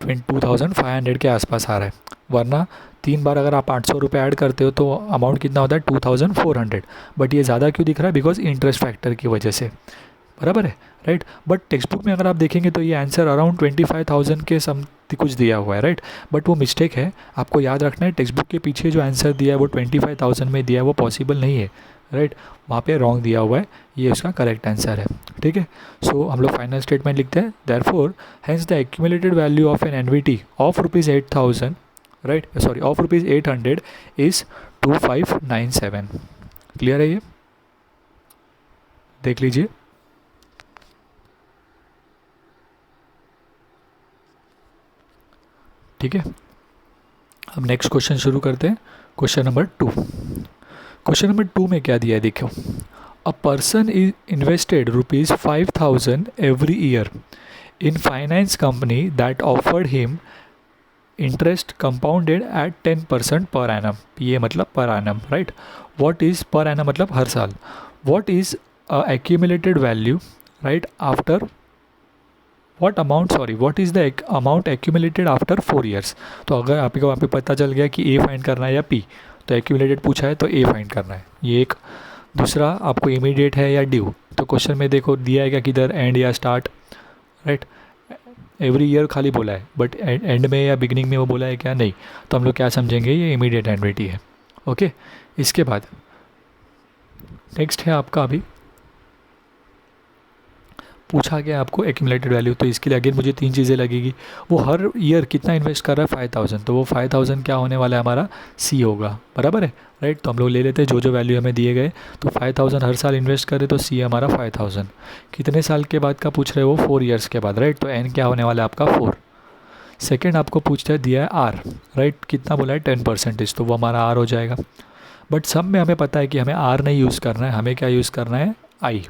22,500 के आसपास आ रहा है। वरना 3 बार अगर आप 800 रुपये ऐड करते हो तो अमाउंट कितना होता है, 2,400। बट ये ज़्यादा क्यों दिख रहा है, बिकॉज इंटरेस्ट फैक्टर की वजह से, बराबर है, राइट। बट टेक्स्ट बुक में अगर आप देखेंगे तो ये आंसर अराउंड 25,000 के समथिंग कुछ दिया हुआ है, राइट। बट वो मिस्टेक है, आपको याद रखना है टेक्स्ट बुक के पीछे जो आंसर दिया है वो 25,000 में दिया है, वो पॉसिबल नहीं है, राइट। वहाँ पे रॉन्ग दिया हुआ है, ये उसका करेक्ट आंसर है, ठीक है। सो हम लोग फाइनल स्टेटमेंट लिखते हैं, therefore hence the accumulated value of an annuity of ₹8,000, right, sorry of ₹800 is 2597। Clear है, ये देख लीजिए। ठीक है, अब नेक्स्ट क्वेश्चन शुरू करते हैं। Question number 2। क्वेश्चन नंबर 2 में क्या दिया है, देखो, a person is invested ₹5,000 every year in finance company that offered him interest compounded at 10% per annum. ये मतलब per annum, right. What is per annum, मतलब हर साल। What is accumulated value, right, after what is the amount accumulated after 4 years. तो अगर आपको वहाँ पे पता चल गया कि ए फाइंड करना है या पी, तो एक्यूमुलेटेड पूछा है तो ए फाइंड करना है, ये एक। दूसरा आपको इमीडिएट है या ड्यू, तो क्वेश्चन में देखो दिया है क्या, किधर एंड या स्टार्ट, राइट। एवरी ईयर खाली बोला है, बट एंड में या बिगिनिंग में वो बोला है क्या, नहीं। तो हम लोग क्या समझेंगे, ये इमीडिएट एन्युटी है। ओके, इसके बाद नेक्स्ट है आपका, अभी पूछा गया आपको एक्यूमुलेटेड वैल्यू। तो इसके लिए अगेन मुझे 3 चीज़ें लगेगी। वो हर ईयर कितना इन्वेस्ट कर रहा है, 5000, तो वो 5000 क्या होने वाला है हमारा, सी होगा, बराबर है, राइट। तो हम लोग ले लेते हैं जो जो वैल्यू हमें दिए गए। तो 5000 हर साल इन्वेस्ट करे तो सी हमारा 5000। कितने साल के बाद का पूछ रहे हो, 4 ईयर्स के बाद, राइट। तो एन क्या होने वाला है आपका 4। सेकेंड आपको पूछता है, दिया है आर, राइट, कितना बोला है 10%, तो वो हमारा आर हो जाएगा। बट सब में हमें पता है कि हमें आर नहीं यूज़ करना है, हमें क्या यूज़ करना है, आई।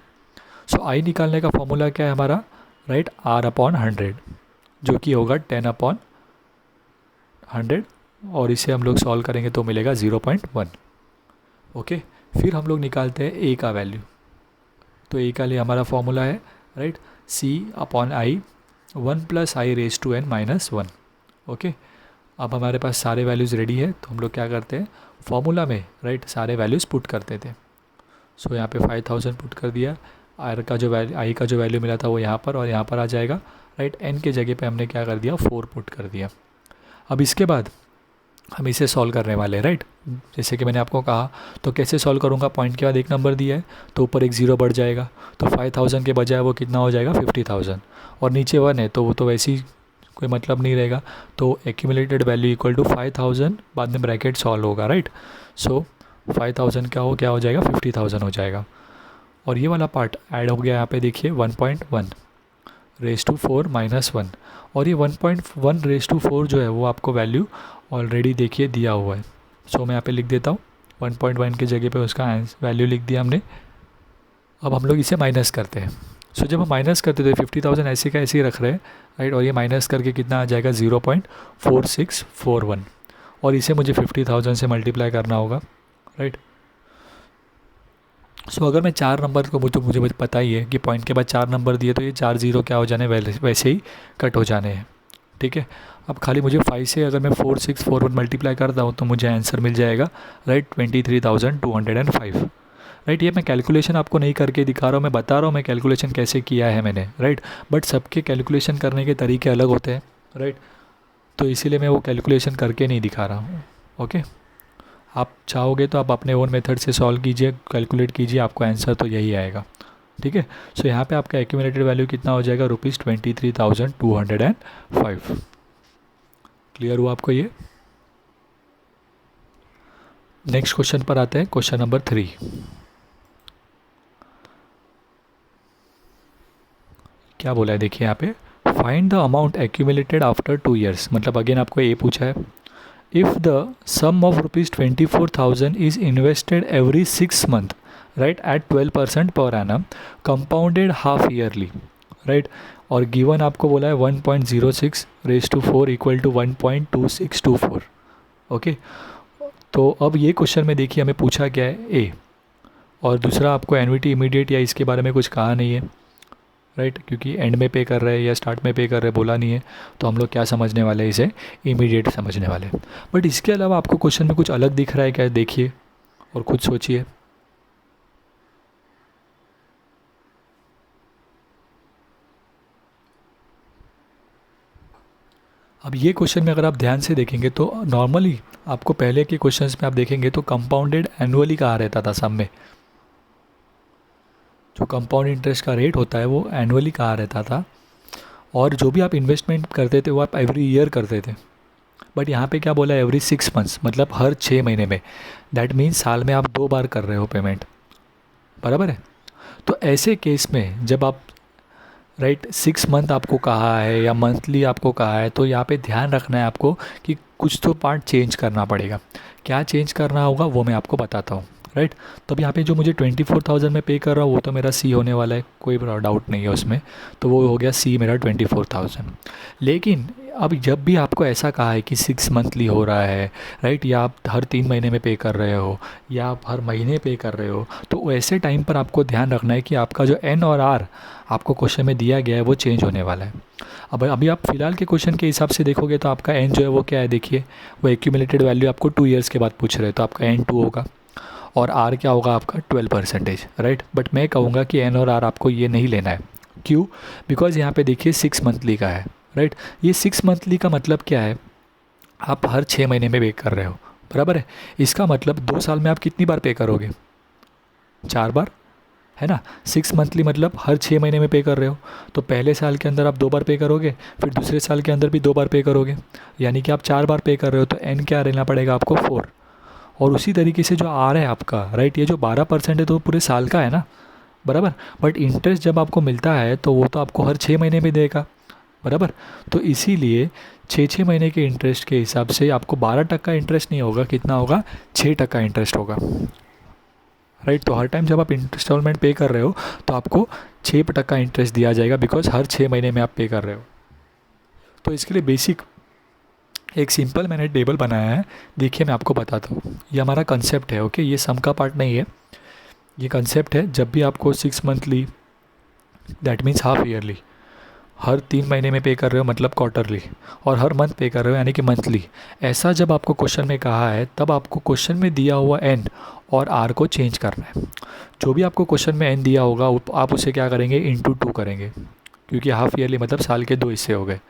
सो आई निकालने का फॉर्मूला क्या है हमारा, राइट, आर अपॉन 100, जो कि होगा 10/100, और इसे हम लोग सॉल्व करेंगे तो मिलेगा 0.1। ओके, फिर हम लोग निकालते हैं ए का वैल्यू। तो ए का लिए हमारा फॉर्मूला है, right, c upon i 1 + i⁻n-1। Okay, अब हमारे पास सारे वैल्यूज़ रेडी है, तो हम लोग क्या करते हैं, फॉर्मूला में, राइट, सारे वैल्यूज़ पुट करते थे। सो यहाँ पे 5000 पुट कर दिया, आई का जो वैल्यू मिला था वो यहाँ पर और यहाँ पर आ जाएगा, राइट। एन के जगह पे हमने क्या कर दिया, 4 पुट कर दिया। अब इसके बाद हम इसे सॉल्व करने वाले हैं, राइट। जैसे कि मैंने आपको कहा, तो कैसे सॉल्व करूँगा, पॉइंट के बाद एक नंबर दिया है तो ऊपर एक 0 बढ़ जाएगा, तो 5000 के बजाय वो कितना हो जाएगा, 50000, और नीचे 1 है तो वो तो वैसे ही कोई मतलब नहीं रहेगा। तो एक्यूमुलेटेड वैल्यू इक्वल टू 5000, बाद में ब्रैकेट सॉल्व होगा, राइट। सो 5000 क्या हो जाएगा, 50000 हो जाएगा। और ये वाला पार्ट ऐड हो गया यहाँ पे, देखिए 1.1⁻⁴ - 1, और ये 1.1⁴ जो है वो आपको वैल्यू ऑलरेडी देखिए दिया हुआ है। सो मैं यहाँ पे लिख देता हूँ, 1.1 की जगह पे उसका वैल्यू लिख दिया हमने। अब हम लोग इसे माइनस करते हैं। सो जब हम माइनस करते तो 50000 ऐसे का ऐसे ही रख रहे हैं, राइट, और ये माइनस करके कितना आ जाएगा, 0.4641, और इसे मुझे 50000 से मल्टीप्लाई करना होगा, राइट। सो अगर मैं 4 नंबर को, मुझे पता ही है कि पॉइंट के बाद 4 नंबर दिए तो ये 4 0 क्या हो जाने, वैसे ही कट हो जाने हैं, ठीक है। अब खाली मुझे 5 से अगर मैं 4641 मल्टीप्लाई करता हूँ तो मुझे आंसर मिल जाएगा, राइट, 23,205, राइट। ये मैं कैलकुलेशन आपको नहीं करके दिखा रहा हूँ, मैं बता रहा हूँ मैं कैलकुलेशन कैसे किया है मैंने, राइट। बट सबके कैलकुलेशन करने के तरीके अलग होते हैं, राइट, तो इसीलिए मैं वो कैलकुलेशन करके नहीं दिखा रहा हूँ। ओके, आप चाहोगे तो आप अपने ओन मेथड से सॉल्व कीजिए, कैलकुलेट कीजिए, आपको आंसर तो यही आएगा, ठीक है। सो यहाँ पे आपका एक्यूमुलेटेड वैल्यू कितना हो जाएगा, ₹23,205। क्लियर हुआ आपको ये। नेक्स्ट क्वेश्चन पर आते हैं, क्वेश्चन नंबर 3। क्या बोला है देखिए यहाँ पे, find the amount accumulated after 2 years. मतलब अगेन आपको ये पूछा है, if the sum of ₹24,000 is invested every 6 month, right, at 12% per annum, compounded half yearly, right, और गिवन आपको बोला है 1.06⁴ इक्वल टू 1.2624। ओके, तो अब ये क्वेश्चन में देखिए हमें पूछा क्या है, ए, और दूसरा आपको एन्युटी इमीडिएट या इसके बारे में कुछ कहा नहीं है, राइट, क्योंकि एंड में पे कर रहे हैं या स्टार्ट में पे कर रहे हैं बोला नहीं है। तो हम लोग क्या समझने वाले हैं, इसे इमीडिएट समझने वाले हैं। बट इसके अलावा आपको क्वेश्चन में कुछ अलग दिख रहा है क्या, देखिए और खुद सोचिए। अब ये क्वेश्चन में अगर आप ध्यान से देखेंगे तो नॉर्मली आपको पहले के क्वेश्चंस में आप देखेंगे तो कंपाउंडेड एनुअली कहा रहता था सब में, जो कंपाउंड इंटरेस्ट का रेट होता है वो एनुअली कहा रहता था, और जो भी आप इन्वेस्टमेंट करते थे वो आप एवरी ईयर करते थे। बट यहाँ पे क्या बोला है, एवरी 6 मंथ्स, मतलब हर 6 महीने में। दैट मीन्स साल में आप 2 बार कर रहे हो पेमेंट, बराबर है। तो ऐसे केस में जब आप, राइट, 6 मंथ आपको कहा है या मंथली आपको कहा है, तो यहाँ पे ध्यान रखना है आपको कि कुछ तो पार्ट चेंज करना पड़ेगा। क्या चेंज करना होगा वो मैं आपको बताता हूँ, राइट। तब यहाँ पे जो मुझे 24,000 में पे कर रहा हूँ वो तो मेरा सी होने वाला है, कोई डाउट नहीं है उसमें, तो वो हो गया सी मेरा 24,000। लेकिन अब जब भी आपको ऐसा कहा है कि 6 मंथली हो रहा है, राइट, या आप हर 3 महीने में पे कर रहे हो या आप हर महीने पे कर रहे हो, तो वैसे टाइम पर आपको ध्यान रखना है कि आपका जो एन और आर आपको क्वेश्चन में दिया गया है वो चेंज होने वाला है। अब अभी आप फिलहाल के क्वेश्चन के हिसाब से देखोगे तो आपका एन जो है वो क्या है, देखिए वो एक्यूमुलेटेड वैल्यू आपको 2 ईयर्स के बाद पूछ रहे हैं, तो आपका एन 2 होगा और आर क्या होगा आपका 12%, राइट। बट मैं कहूँगा कि एन और आर आपको ये नहीं लेना है। क्यों? बिकॉज़ यहाँ पे देखिए 6 मंथली का है, राइट। ये 6 मंथली का मतलब क्या है, आप हर 6 महीने में पे कर रहे हो, बराबर है। इसका मतलब 2 साल में आप कितनी बार पे करोगे, 4 बार, है ना। 6 मंथली मतलब हर 6 महीने में पे कर रहे हो, तो पहले साल के अंदर आप 2 बार पे करोगे, फिर दूसरे साल के अंदर भी 2 बार पे करोगे, यानी कि आप 4 बार पे कर रहे हो। तो एन क्या रहना पड़ेगा आपको, 4। और उसी तरीके से जो आर है आपका, राइट, ये जो 12% है तो पूरे साल का है ना, बराबर। बट इंटरेस्ट जब आपको मिलता है तो वो तो आपको हर 6 महीने में देगा, बराबर। तो इसीलिए 6 महीने के इंटरेस्ट के हिसाब से आपको 12% इंटरेस्ट नहीं होगा, कितना होगा, 6% इंटरेस्ट होगा, राइट। तो हर टाइम जब आप इंस्टॉलमेंट पे कर रहे हो तो आपको 6% इंटरेस्ट दिया जाएगा, बिकॉज हर 6 महीने में आप पे कर रहे हो। तो इसके लिए बेसिक एक सिंपल मैंने टेबल बनाया है, देखिए मैं आपको बताता हूँ। ये हमारा कंसेप्ट है, ओके। ये सम का पार्ट नहीं है, ये कंसेप्ट है। जब भी आपको 6 monthly, that means half yearly, हर 3 महीने में पे कर रहे हो मतलब क्वार्टरली, और हर मंथ पे कर रहे हो यानी कि मंथली, ऐसा जब आपको क्वेश्चन में कहा है तब आपको क्वेश्चन में दिया हुआ एन और आर को चेंज करना है। जो भी आपको क्वेश्चन में एन दिया होगा आप उसे क्या करेंगे, इंटू 2 करेंगे, क्योंकि हाफ ईयरली मतलब साल के 2 हिस्से हो गए।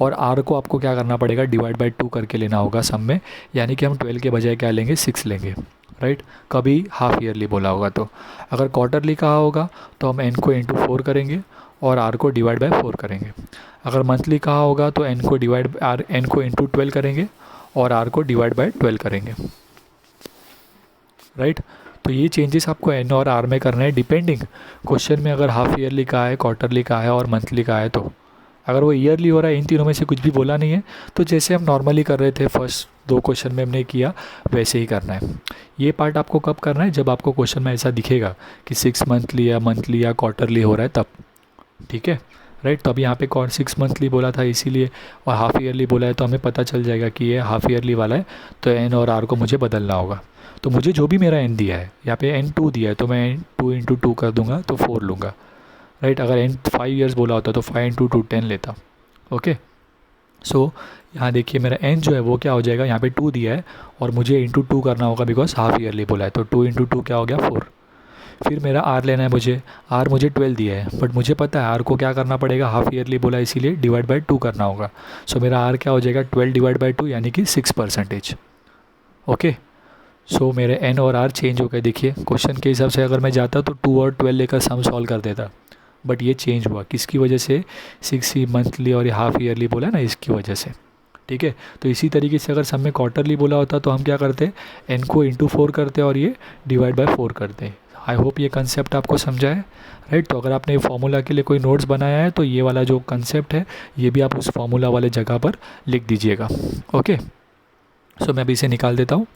और आर को आपको क्या करना पड़ेगा, डिवाइड बाई 2 करके लेना होगा सम में, यानी कि हम 12 के बजाय क्या लेंगे, 6 लेंगे, राइट। कभी हाफ ईयरली बोला होगा तो। अगर क्वार्टरली कहा होगा तो हम एन को इंटू 4 करेंगे और आर को डिवाइड बाय 4 करेंगे। अगर मंथली कहा होगा तो एन को इंटू 12 करेंगे और आर को डिवाइड बाय 12 करेंगे, राइट। तो ये चेंजेस आपको एन और आर में करना है, डिपेंडिंग क्वेश्चन में अगर हाफ ईयरली का है, क्वार्टरली का है और मंथली का है। तो अगर वो ईयरली हो रहा है, इन तीनों में से कुछ भी बोला नहीं है, तो जैसे हम नॉर्मली कर रहे थे फर्स्ट 2 क्वेश्चन में हमने किया, वैसे ही करना है। ये पार्ट आपको कब करना है, जब आपको क्वेश्चन में ऐसा दिखेगा कि 6 मंथली या क्वार्टरली हो रहा है तब, ठीक है, राइट। तो अभी यहाँ पे 6 मंथली बोला था इसीलिए, और हाफ ईयरली बोला है तो हमें पता चल जाएगा कि ये हाफ ईयरली वाला है, तो एन और आर को मुझे बदलना होगा। तो मुझे जो भी मेरा एन दिया है, यहाँ पे एन 2 दिया है तो मैं 2 इंटू 2 कर दूंगा तो 4 लूँगा, राइट। अगर एन 5 ईयर्स बोला होता तो 5 इंटू 2 10 लेता, ओके। सो यहाँ देखिए मेरा एन जो है वो क्या हो जाएगा, यहाँ पे 2 दिया है और मुझे इंटू 2 करना होगा बिकॉज हाफ ईयरली बोला है, तो 2 इंटू 2 क्या हो गया, 4। फिर मेरा आर लेना है मुझे, आर मुझे 12 दिया है, बट मुझे पता है आर को क्या करना पड़ेगा, हाफ ईयरली बोला है इसीलिए डिवाइड बाई 2 करना होगा। सो मेरा आर क्या हो जाएगा, 12 डिवाइड बाई 2 यानी कि 6%, ओके। सो मेरे एन और आर चेंज हो गए। देखिए क्वेश्चन के हिसाब से अगर मैं जाता तो 2 और 12 लेकर सम सॉल्व कर देता, बट ये चेंज हुआ किसकी वजह से, 6 मंथली और ये हाफ ईयरली बोला है ना, इसकी वजह से, ठीक है। तो इसी तरीके से अगर सम में क्वार्टरली बोला होता तो हम क्या करते, एन को इंटू 4 करते और ये डिवाइड बाय 4 करते। आई होप ये कंसेप्ट आपको समझा है, राइट। तो अगर आपने फार्मूला के लिए कोई नोट्स बनाया है तो ये वाला जो कंसेप्ट है ये भी आप उस फार्मूला वाले जगह पर लिख दीजिएगा, ओके। सो मैं अभी इसे निकाल देता हूँ।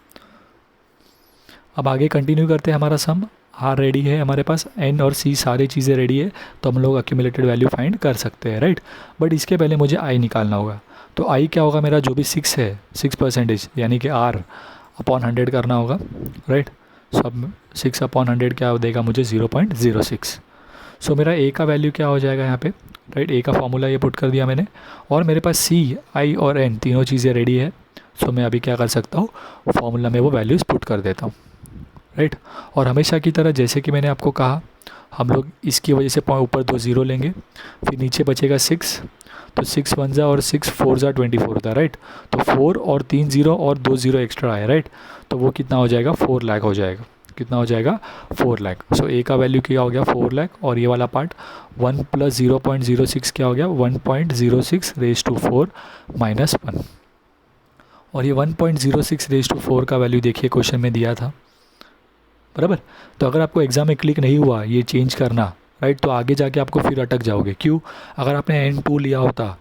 अब आगे कंटिन्यू करते हैं। हमारा सम आर रेडी है हमारे पास, एन और सी सारी चीज़ें रेडी है, तो हम लोग अक्यूमुलेटेड वैल्यू फाइंड कर सकते हैं, राइट। बट इसके पहले मुझे आई निकालना होगा। तो आई क्या होगा, मेरा जो भी 6 है, 6% यानी कि आर अपॉन 100 करना होगा, राइट। सब 6/100 क्या देगा मुझे, 0.06। सो मेरा ए का वैल्यू क्या हो जाएगा यहाँ पे, राइट। ए का फॉर्मूला ये पुट कर दिया मैंने, और मेरे पास सी, आई और एन तीनों चीज़ें रेडी है। सो मैं अभी क्या कर सकता हूँ, फॉर्मूला में वो वैल्यूज़ पुट कर देता हूँ, राइट। और हमेशा की तरह जैसे कि मैंने आपको कहा, हम लोग इसकी वजह से ऊपर 2 ज़ीरो लेंगे, फिर नीचे बचेगा 6, तो 6 1 जा और 6 4 जा 24 होता है, राइट। तो 4 और 3 ज़ीरो और 2 ज़ीरो एक्स्ट्रा आया, राइट। तो वो कितना हो जाएगा, 4 लाख हो जाएगा। कितना हो जाएगा, 4 लाख। सो ए का वैल्यू क्या हो गया, 4 लाख, और ये वाला पार्ट 1 + 0.06 क्या हो गया, 1.06 रेज़ टू 4 माइनस 1। और ये 1.06 रेज़ टू 4 का वैल्यू देखिए क्वेश्चन में दिया था, बराबर। तो अगर आपको एग्ज़ाम में क्लिक नहीं हुआ ये चेंज करना, राइट, तो आगे जाके आपको फिर अटक जाओगे। क्यों, अगर आपने N2 लिया होता,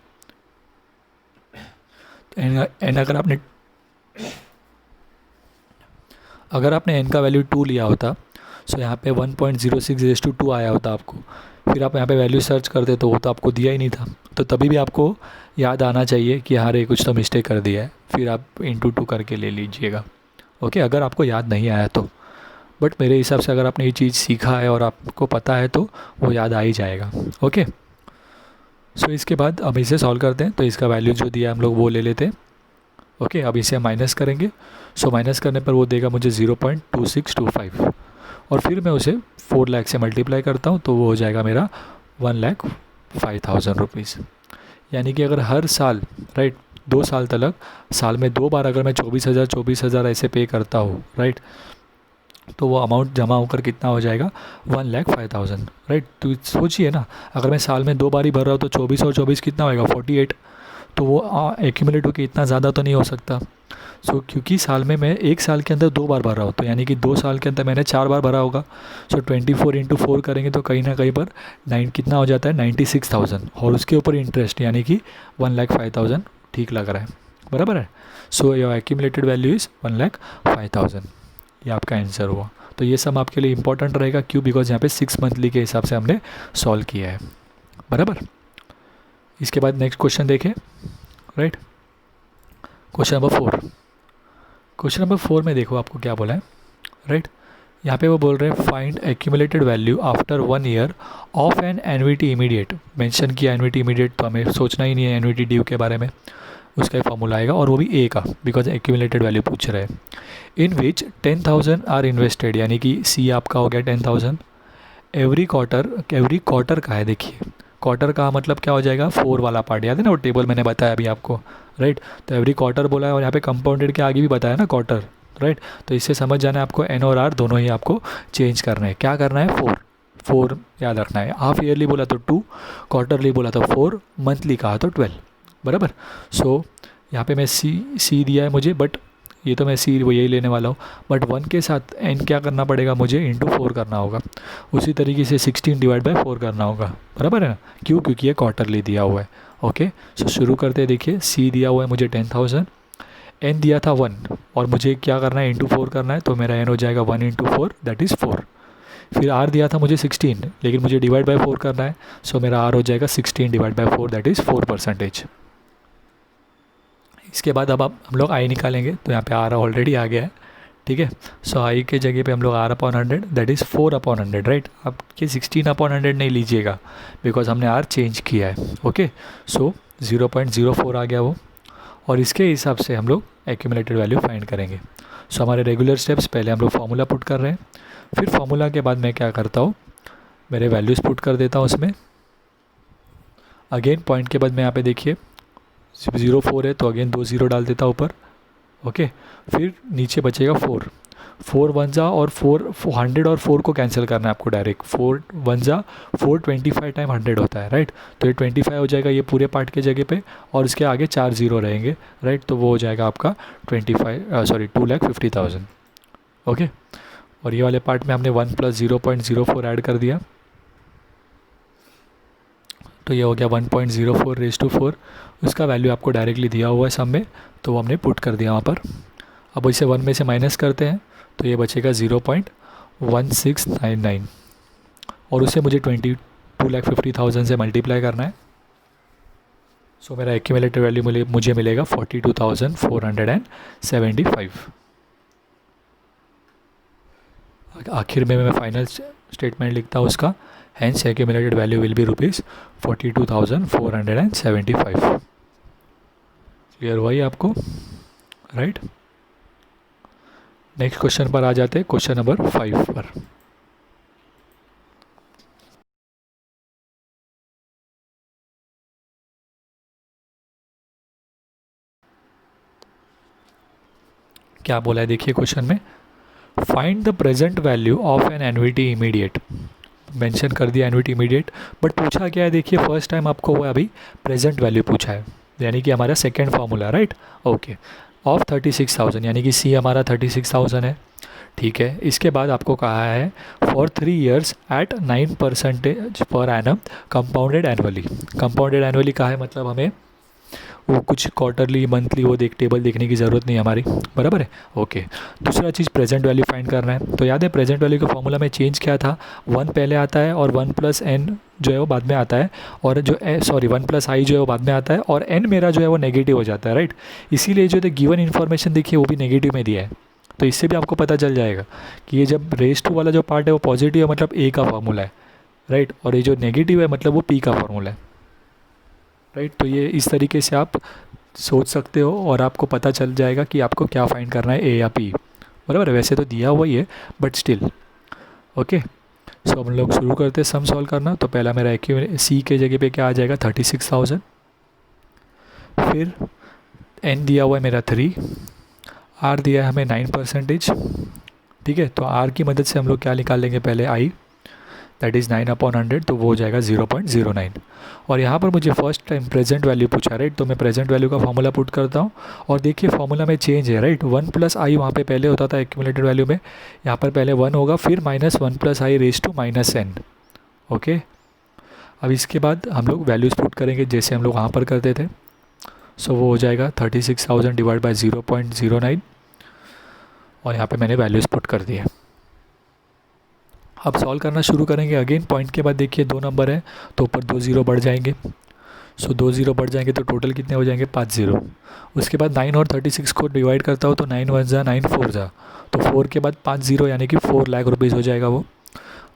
एन अगर आपने n का वैल्यू 2 लिया होता, सो यहाँ पे 1.06 रेज़ टू 2 आया होता आपको, फिर आप यहाँ पे वैल्यू सर्च करते तो वो तो आपको दिया ही नहीं था। तो तभी भी आपको याद आना चाहिए कि हाँ रे कुछ तो मिस्टेक कर दिया है, फिर आप इंटू 2 करके ले लीजिएगा, ओके। अगर आपको याद नहीं आया तो, बट मेरे हिसाब से अगर आपने ये चीज़ सीखा है और आपको पता है तो वो याद आ ही जाएगा, ओके। सो इसके बाद अब इसे सॉल्व करते हैं। तो इसका वैल्यू जो दिया हम लोग वो ले लेते हैं, ओके। अब इसे माइनस करेंगे। सो माइनस करने पर वो देगा मुझे 0.2625, और फिर मैं उसे 4 लाख से मल्टीप्लाई करता हूँ तो वो हो जाएगा मेरा 1,05,000 रुपीज़। यानी कि अगर हर साल, राइट, 2 साल तक, साल में 2 बार अगर मैं 24,000 ऐसे पे करता हूँ, राइट, तो वो अमाउंट जमा होकर कितना हो जाएगा, 1,05,000, राइट। तो सोचिए ना, अगर मैं साल में 2 बार ही भर रहा हूँ तो 24 और 24 कितना होएगा, 48। तो वो एक्यूमुलेट होकर इतना ज़्यादा तो नहीं हो सकता। क्योंकि साल में मैं 1 साल के अंदर 2 बार भर रहा हूँ, तो यानी कि 2 साल के अंदर मैंने 4 बार भरा होगा। 24 × 4 करेंगे तो कहीं ना कहीं पर कितना हो जाता है, 96,000, और उसके ऊपर इंटरेस्ट यानी कि 1,05,000 ठीक लग रहा है, बराबर है। So your accumulated value is 1,05,000, ये आपका आंसर हुआ। तो ये सब आपके लिए इंपॉर्टेंट रहेगा, क्यों, बिकॉज यहाँ पे 6 मंथली के हिसाब से हमने सॉल्व किया है, बराबर। इसके बाद नेक्स्ट क्वेश्चन देखें, right. Question number 4, question number 4 में देखो आपको क्या बोला है, राइट। यहाँ पे वो बोल रहे हैं find accumulated value after 1 year of an annuity immediate. Mention किया एन्युटी इमीडिएट, तो हमें सोचना ही नहीं है एन्युटी ड्यू के बारे में, उसका फॉर्मूला आएगा, और वो भी ए का, बिकॉज एक्यूमुलेटेड वैल्यू पूछ रहे हैं। इन विच 10,000 आर इन्वेस्टेड, यानी कि सी आपका हो गया 10,000 एवरी क्वार्टर का है। देखिए क्वार्टर का मतलब क्या हो जाएगा, 4 वाला पार्ट, याद है ना वो टेबल मैंने बताया अभी आपको, राइट। तो एवरी क्वार्टर बोला है, और यहाँ पे कंपाउंडेड के आगे भी बताया ना क्वार्टर, राइट। तो इससे समझ जाना है आपको एन और आर दोनों ही आपको चेंज करना है। क्या करना है, 4 याद रखना है। हाफ ईयरली बोला तो 2, क्वार्टरली बोला तो 4, मंथली कहा तो 12, बराबर। सो यहाँ पे मैं सी दिया है मुझे, बट ये तो मैं सी वो यही लेने वाला हूँ, बट 1 के साथ एन क्या करना पड़ेगा मुझे, इंटू 4 करना होगा। उसी तरीके से 16 डिवाइड बाय 4 करना होगा, बराबर है ना, क्यों, क्योंकि ये क्वार्टरली दिया हुआ है। ओके, सो शुरू करते हैं। देखिए सी दिया हुआ है मुझे 10,000, एन दिया था 1, और मुझे क्या करना है, इंटू 4 करना है, तो मेरा एन हो जाएगा 1 × 4 दैट इज़ 4। फिर आर दिया था मुझे 16, लेकिन मुझे डिवाइड बाय 4 करना है, सो मेरा आर हो जाएगा 16 डिवाइड बाय 4 दैट इज़ 4%। इसके बाद अब हम लोग आई निकालेंगे, तो यहाँ पे आर ऑलरेडी आ गया है, ठीक है। सो आई के जगह पे हम लोग R/100 दैट इज़ 4/100, राइट। आप ये 16/100 नहीं लीजिएगा, बिकॉज हमने आर चेंज किया है। ओके, सो 0.04 आ गया वो, और इसके हिसाब से हम लोग एक्यूमुलेटेड वैल्यू फाइंड करेंगे। सो हमारे रेगुलर स्टेप्स, पहले हम लोग फार्मूला पुट कर रहे हैं, फिर फार्मूला के बाद मैं क्या करता हूँ, मेरे वैल्यूज़ पुट कर देता हूँ उसमें। अगेन पॉइंट के बाद मैं यहाँ पे देखिए 0.4 है, तो अगेन 2 0 डाल देता हूँ ऊपर। ओके, फिर नीचे बचेगा 4 1 जा, और 400 और 4 को कैंसिल करना है आपको डायरेक्ट। 4 1 जा 4 25 टाइम 100 होता है, राइट। तो ये 25 हो जाएगा ये पूरे पार्ट के जगह पे, और इसके आगे 4 0 रहेंगे, राइट। तो वो हो जाएगा आपका 2,50,000। ओके, और ये वाले पार्ट में हमने 1 + 0.04 ऐड कर दिया, तो ये हो गया 1.04 उसका वैल्यू आपको डायरेक्टली दिया हुआ है सम में, तो वो हमने पुट कर दिया वहाँ पर। अब इसे 1 में से माइनस करते हैं, तो ये बचेगा 0.1699, और उसे मुझे 2,50,000 से मल्टीप्लाई करना है। सो मेरा एक्यूमुलेटेड वैल्यू मुझे मिलेगा 42,475। आखिर में मैं फाइनल स्टेटमेंट लिखता हूँ उसका, hence accumulated value will be rupees 42,475। Clear हुआ ही आपको, राइट। नेक्स्ट क्वेश्चन पर आ जाते हैं, क्वेश्चन नंबर 5 पर। क्या बोला है देखिए क्वेश्चन में, find the present value of an annuity immediate. Mention कर दिया एन्युटी इमीडिएट, बट पूछा क्या है, देखिए फर्स्ट टाइम आपको वो अभी प्रेजेंट वैल्यू पूछा है, यानी कि हमारा second formula, right. Okay, of 36,000, यानी कि सी हमारा 36,000 है, ठीक है। इसके बाद आपको कहा है for 3 years at 9% per annum compounded annually. Compounded annually कहा है, मतलब हमें वो कुछ क्वार्टरली मंथली वो टेबल देखने की ज़रूरत नहीं हमारी, बराबर है। ओके, दूसरा चीज़ प्रेजेंट वैल्यू फाइंड करना है। तो याद है प्रेजेंट वैल्यू का फॉर्मूला में चेंज क्या था, 1 पहले आता है और 1 + n जो है वो बाद में आता है, और जो 1 + i जो है वो बाद में आता है, और n मेरा जो है वो नेगेटिव हो जाता है, राइट। इसीलिए जो गिवन इन्फॉर्मेशन देखिए वो भी नेगेटिव में दिया है, तो इससे भी आपको पता चल जाएगा कि ये जब रेस टू वाला जो पार्ट है वो पॉजिटिव है, मतलब ए का फार्मूला है, राइट, और ये जो नेगेटिव है मतलब वो पी का फार्मूला है, राइट। तो ये इस तरीके से आप सोच सकते हो, और आपको पता चल जाएगा कि आपको क्या फाइंड करना है, ए या पी, बराबर है। वैसे तो दिया हुआ ही है, बट स्टिल। ओके, सो हम लोग शुरू करते हैं सम सॉल्व करना। तो पहला मेरा सी के जगह पे क्या आ जाएगा, 36,000, फिर एन दिया हुआ है मेरा 3, आर दिया है हमें 9%। ठीक है, तो आर की मदद से हम लोग क्या निकाल लेंगे पहले, आई, दैट इज़ 9/100, तो वो हो जाएगा 0.09। और यहाँ पर मुझे फर्स्ट टाइम प्रेजेंट वैल्यू पूछा, राइट, तो मैं प्रेजेंट वैल्यू का फॉर्मूला पुट करता हूँ। और देखिए फॉर्मूला में चेंज है, राइट, 1 + आई वहाँ पे पहले होता था एक्यूमुलेटेड वैल्यू में, यहाँ पर पहले 1 होगा, फिर -1 + आई रेज़ टू -n। ओके, अब इसके बाद हम लोग वैल्यूज़ पुट करेंगे जैसे हम लोग वहाँ पर करते थे। सो वो हो जाएगा 36,000 डिवाइड बाई 0.09, और यहाँ पे मैंने वैल्यूज़ पुट कर दिए। अब सॉल्व करना शुरू करेंगे। अगेन पॉइंट के बाद देखिए 2 नंबर है, तो ऊपर 2 ज़ीरो बढ़ जाएंगे। सो 2 ज़ीरो बढ़ जाएंगे तो टोटल कितने हो जाएंगे, 5 ज़ीरो। उसके बाद 9 और 36 को डिवाइड करता हूँ तो 9 1 जा 9 4 जा, तो 4 के बाद 5 ज़ीरो यानी कि 4 लाख रुपीज़ हो जाएगा वो,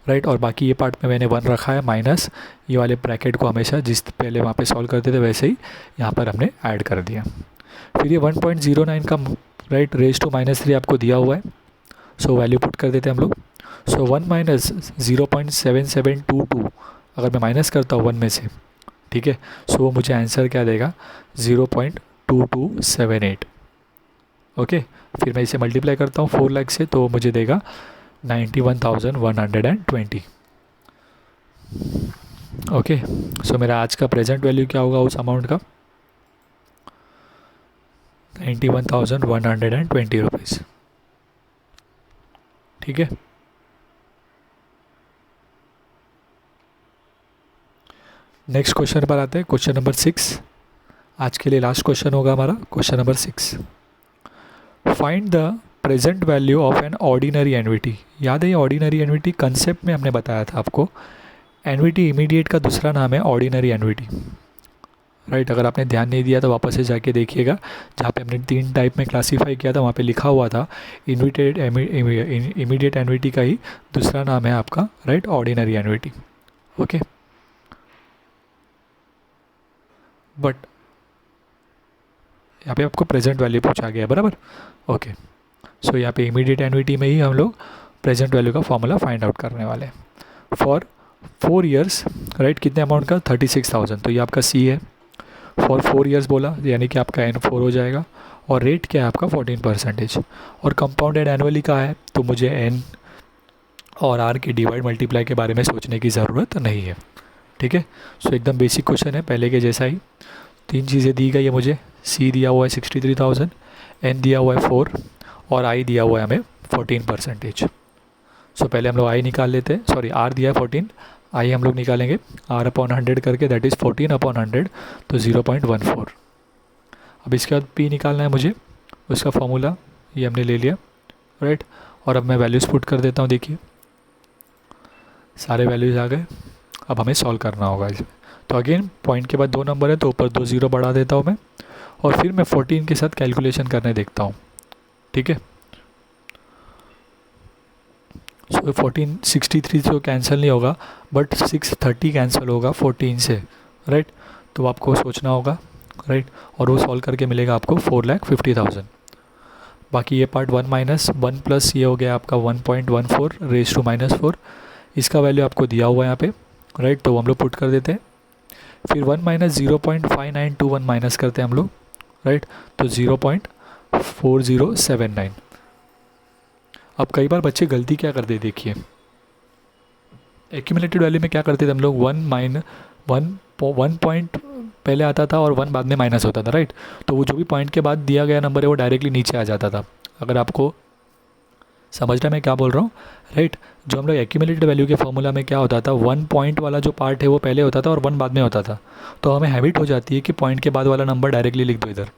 राइट। और बाकी ये पार्ट में मैंने 1 रखा है माइनस ये वाले ब्रैकेट को हमेशा जिस पहले वहाँ पे सॉल्व करते थे वैसे ही यहाँ पर हमने ऐड कर दिया। फिर ये 1.09 का राइट रेज़ टू -3 आपको दिया हुआ है। सो वैल्यू पुट कर देते हैं हम लोग। सो 1 - 0.7722 अगर मैं माइनस करता हूँ 1 में से, ठीक है, सो मुझे आंसर क्या देगा, 0.2278। ओके, फिर मैं इसे मल्टीप्लाई करता हूँ 4 लाख से तो मुझे देगा 91,120। ओके, सो मेरा आज का प्रेजेंट वैल्यू क्या होगा उस अमाउंट का, 91,120 रुपीज़। ठीक है, नेक्स्ट क्वेश्चन पर आते हैं। क्वेश्चन नंबर 6 आज के लिए लास्ट क्वेश्चन होगा हमारा। Question number 6, find the present value of an ordinary annuity. याद है ये ऑर्डिनरी एन्युटी कंसेप्ट में हमने बताया था आपको, एन्युटी इमीडिएट का दूसरा नाम है ऑर्डिनरी एन्युटी, राइट। अगर आपने ध्यान नहीं दिया तो वापस से जाके देखिएगा, जहाँ पे हमने 3 टाइप में क्लासीफाई किया था वहाँ पे लिखा हुआ था इमीडिएट एन्युटी का ही दूसरा नाम है आपका, right, ordinary annuity. Okay, but यहाँ पे आपको प्रेजेंट वैल्यू पूछा गया, बराबर। ओके, सो यहाँ पे इमीडिएट एन्युटी में ही हम लोग प्रेजेंट वैल्यू का फॉर्मूला फाइंड आउट करने वाले हैं। फॉर 4 ईयर्स, राइट, कितने अमाउंट का, 36,000, तो ये आपका सी है। फॉर 4 ईयर्स बोला यानी कि आपका N4 हो जाएगा, और रेट क्या है आपका 14%, और कंपाउंडेड एनुअली का है तो मुझे N और R के डिवाइड मल्टीप्लाई के बारे में सोचने की ज़रूरत नहीं है। ठीक है, सो एकदम बेसिक क्वेश्चन है पहले के जैसा ही। 3 चीज़ें दी गई है मुझे, C दिया हुआ है 63,000, N दिया हुआ है 4 और I दिया हुआ है हमें 14%। सो पहले हम लोग I निकाल लेते हैं, सॉरी R दिया है 14, I हम लोग निकालेंगे R/100 करके, दैट इज़ 14/100, तो 0.14। अब इसके बाद P निकालना है मुझे, उसका फॉर्मूला ये हमने ले लिया, राइट। और अब मैं वैल्यूज़ पुट कर देता हूँ, देखिए सारे वैल्यूज़ आ गए। अब हमें सॉल्व करना होगा इसमें, तो अगेन पॉइंट के बाद 2 नंबर है तो ऊपर 2 ज़ीरो बढ़ा देता हूँ मैं, और फिर मैं 14 के साथ कैलकुलेशन करने देखता हूँ। ठीक है, सो 1463 तो कैंसिल नहीं होगा, बट 630 कैंसिल होगा 14 से, राइट। तो आपको सोचना होगा, राइट, और वो सॉल्व करके मिलेगा आपको 4,50,000। बाकी ये पार्ट 1 - 1 प्लस ये हो गया आपका 1.14 रेज़ टू -4, इसका वैल्यू आपको दिया हुआ है यहाँ पे, राइट, तो हम लोग पुट कर देते हैं। फिर 1 - 0.5921 माइनस करते हैं हम लोग, राइट, तो 0.4079। अब कई बार बच्चे गलती क्या करते, देखिए एक्यूमुलेटेड वैल्यू में क्या करते थे हम लोग, 1 पॉइंट पहले आता था और 1 बाद में माइनस होता था, राइट। तो वो जो भी पॉइंट के बाद दिया गया नंबर है वो डायरेक्टली नीचे आ जाता था। अगर आपको समझ रहा है मैं क्या बोल रहा हूँ, राइट। जो हम लोग एक्यूमुलेटेड वैल्यू के फॉर्मूला में क्या होता था, 1 पॉइंट वाला जो पार्ट है वो पहले होता था और 1 बाद में होता था, तो हमें हैबिट हो जाती है कि पॉइंट के बाद वाला नंबर डायरेक्टली लिख दो इधर,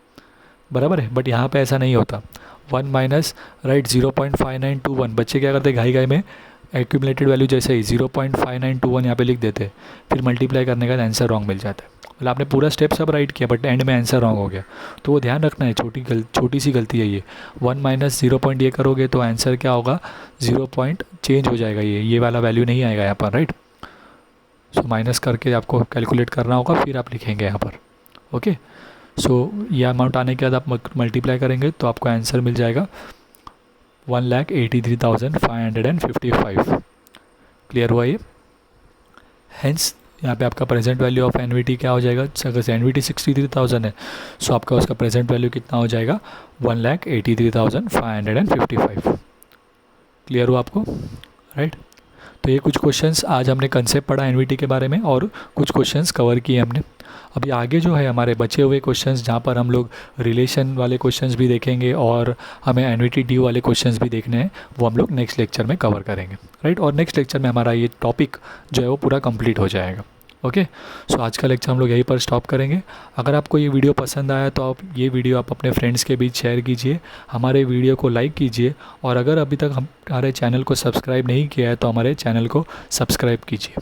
बराबर है। बट यहाँ पे ऐसा नहीं होता, 1 माइनस, राइट, 0.5921, बच्चे क्या करते घाई घाई में एक्यूमुलेटेड वैल्यू जैसे ही 0.5921 यहाँ पे लिख देते, फिर मल्टीप्लाई करने का आंसर रॉन्ग मिल जाता है। मतलब आपने पूरा स्टेप सब राइट किया बट एंड में आंसर रॉन्ग हो गया, तो वो ध्यान रखना है, छोटी सी गलती है ये। 1 माइनस 0 पॉइंट ये करोगे तो आंसर क्या होगा, 0 पॉइंट चेंज हो जाएगा, ये वाला वैल्यू नहीं आएगा यहाँ पर, राइट। सो माइनस करके आपको कैलकुलेट करना होगा, फिर आप लिखेंगे यहाँ पर। ओके, सो ये अमाउंट आने के बाद आप मल्टीप्लाई करेंगे तो आपको आंसर मिल जाएगा 1,83,555। क्लियर हुआ ये। हेंस यहाँ पे आपका प्रेजेंट वैल्यू ऑफ एनवीटी क्या हो जाएगा, अगर से एनवीटी 63,000 है सो आपका उसका प्रेजेंट वैल्यू कितना हो जाएगा 1,83,555। क्लियर हो आपको, राइट। तो ये कुछ क्वेश्चंस आज हमने कंसेप्ट पढ़ा एनवीटी के बारे में और कुछ क्वेश्चंस कवर किए हमने। अभी आगे जो है हमारे बचे हुए क्वेश्चंस जहाँ पर हम लोग रिलेशन वाले क्वेश्चंस भी देखेंगे और हमें एनवीटी ड्यू वाले क्वेश्चंस भी देखने हैं, वो हम लोग नेक्स्ट लेक्चर में कवर करेंगे, राइट। और नेक्स्ट लेक्चर में हमारा ये टॉपिक जो है वो पूरा कंप्लीट हो जाएगा। ओके, सो आज का लेक्चर हम लोग यहीं पर स्टॉप करेंगे। अगर आपको ये वीडियो पसंद आया तो आप ये वीडियो आप अपने फ्रेंड्स के बीच शेयर कीजिए, हमारे वीडियो को लाइक कीजिए, और अगर अभी तक हमारे चैनल को सब्सक्राइब नहीं किया है तो हमारे चैनल को सब्सक्राइब कीजिए।